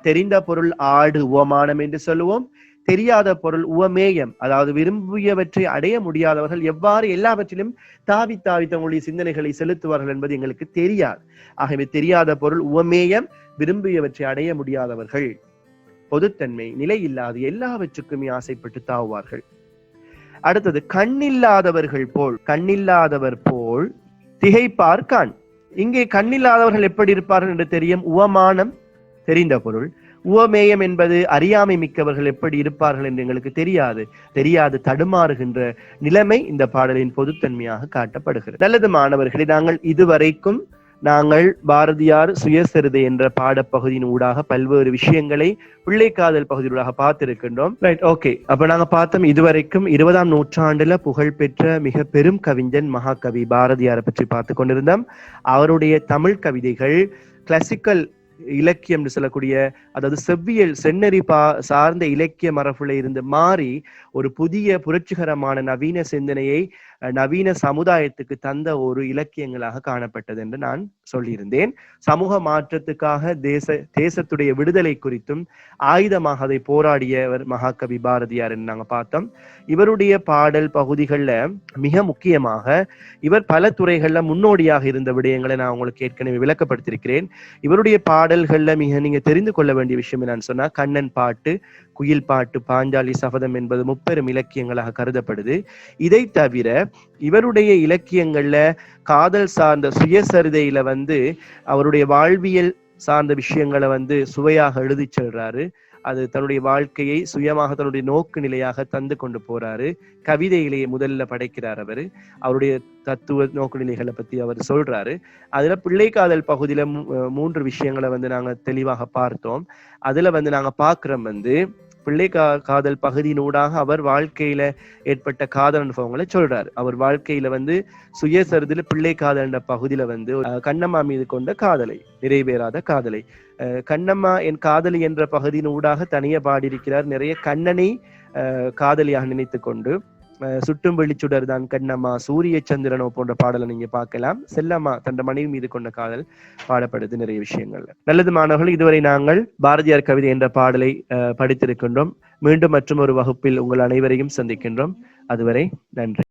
Speaker 1: தெரிந்த பொருள் ஆடு உவமானம் என்று சொல்லுவோம். தெரியாத பொருள் உவமேயம், அதாவது விரும்பியவற்றை அடைய முடியாதவர்கள் எவ்வாறு எல்லாவற்றிலும் தாவி தாவி தங்களுடைய சிந்தனைகளை செலுத்துவார்கள் என்பது எங்களுக்கு தெரியாது. ஆகவே தெரியாத பொருள் உவமேயம், விரும்பியவற்றை அடைய முடியாதவர்கள். பொதுத்தன்மை நிலை இல்லாது எல்லாவற்றுக்குமே ஆசைப்பட்டு தாவுவார்கள். அடுத்தது கண்ணில்லாதவர்கள் போல், கண்ணில்லாதவர் போல் திகைப்பார் காண். இங்கே கண்ணில்லாதவர்கள் எப்படி இருப்பார்கள் என்று தெரியும், உவமானம் தெரிந்த பொருள். உவமேயம் என்பது அறியாமை மிக்கவர்கள் எப்படி இருப்பார்கள் என்று எங்களுக்கு தெரியாது தடுமாறுகின்ற நிலைமை இந்த பாடலின் பொதுத்தன்மையாக காட்டப்படுகிறது. நல்லது மாணவர்களே, நாங்கள் பாரதியார் சுயசரிதை என்ற பாடப்பகுதியின் ஊடாக பல்வேறு விஷயங்களை பிள்ளைக்காதல் பகுதியூடாக பார்த்திருக்கின்றோம். Right, okay. அப்ப நாங்க பார்த்தோம் இதுவரைக்கும் 20ஆம் நூற்றாண்டுல புகழ்பெற்ற மிக பெரும் கவிஞன் மகாகவி பாரதியாரை பற்றி பார்த்து கொண்டிருந்தோம். அவருடைய தமிழ் கவிதைகள் கிளாசிக்கல் இலக்கியம் சொல்லக்கூடிய, அதாவது செவ்வியல் செந்நெறி சார்ந்த இலக்கிய மரபுல இருந்து மாறி ஒரு புதிய புரட்சிகரமான நவீன சிந்தனையை நவீன சமுதாயத்துக்கு தந்த ஒரு இலக்கியங்களாக காணப்பட்டது என்று நான் சொல்லியிருந்தேன். சமூக மாற்றத்துக்காக தேசத்துடைய விடுதலை குறித்தும் ஆயுதமாக அதை போராடியவர் மகாகவி பாரதியார் என்று நாங்க பார்த்தோம். இவருடைய பாடல் பகுதிகள்ல மிக முக்கியமாக இவர் பல துறைகள்ல முன்னோடியாக இருந்த விடயங்களை நான் உங்களுக்கு ஏற்கனவே விளக்கப்படுத்தியிருக்கிறேன். இவருடைய பாடல்கள்ல மிக நீங்க தெரிந்து கொள்ள வேண்டிய விஷயம் நான் சொன்னா, கண்ணன் பாட்டு, குயில் பாட்டு, பாஞ்சாலி சபதம் என்பது முப்பெரும் இலக்கியங்களாக கருதப்படுது. இதை தவிர இவருடைய இலக்கியங்கள்ல காதல் சார்ந்த சுயசரிதையில அவருடைய வாழ்வியல் சார்ந்த விஷயங்களை சுவையாக எழுதி செல்றாரு. அது தன்னுடைய வாழ்க்கையை சுயமாக தன்னுடைய நோக்கு நிலையாக தந்து கொண்டு போறாரு. கவிதையிலேயே முதல்ல படைக்கிறார். அவருடைய தத்துவ நோக்கு நிலைகளை பத்தி அவர் சொல்றாரு. அதுல பிள்ளைக்காதல் பகுதியில 3 விஷயங்களை நாங்க தெளிவாக பார்த்தோம். அதுல நாங்க பாக்குறோம் பிள்ளைக்காதல் பகுதியினூடாக அவர் வாழ்க்கையில ஏற்பட்ட காதல் அனுபவங்களை சொல்றாரு. அவர் வாழ்க்கையில சுயசரிதில பிள்ளைக்காதல் என்ற பகுதியில கண்ணம்மா மீது கொண்ட காதலை, நிறைவேறாத காதலை, கண்ணம்மா என் காதலி என்ற பகுதியினூடாக தனியே பாடியிருக்கிறார். நிறைய கண்ணனை காதலியாக நினைத்து கொண்டு சுட்டும் வெளிச்சுடர் தான் கண்ணம்மா, சூரிய சந்திரனோ போன்ற பாடலை நீங்க பார்க்கலாம். செல்லம்மா தன் மனைவி மீது கொண்ட காதல் பாடப்படுது நிறைய விஷயங்கள்ல. நல்லது மாணவர்கள், இதுவரை நாங்கள் பாரதியார் கவிதை என்ற பாடலை படித்திருக்கின்றோம். மீண்டும் மற்றும் ஒரு வகுப்பில் உங்கள் அனைவரையும் சந்திக்கின்றோம். அதுவரை நன்றி.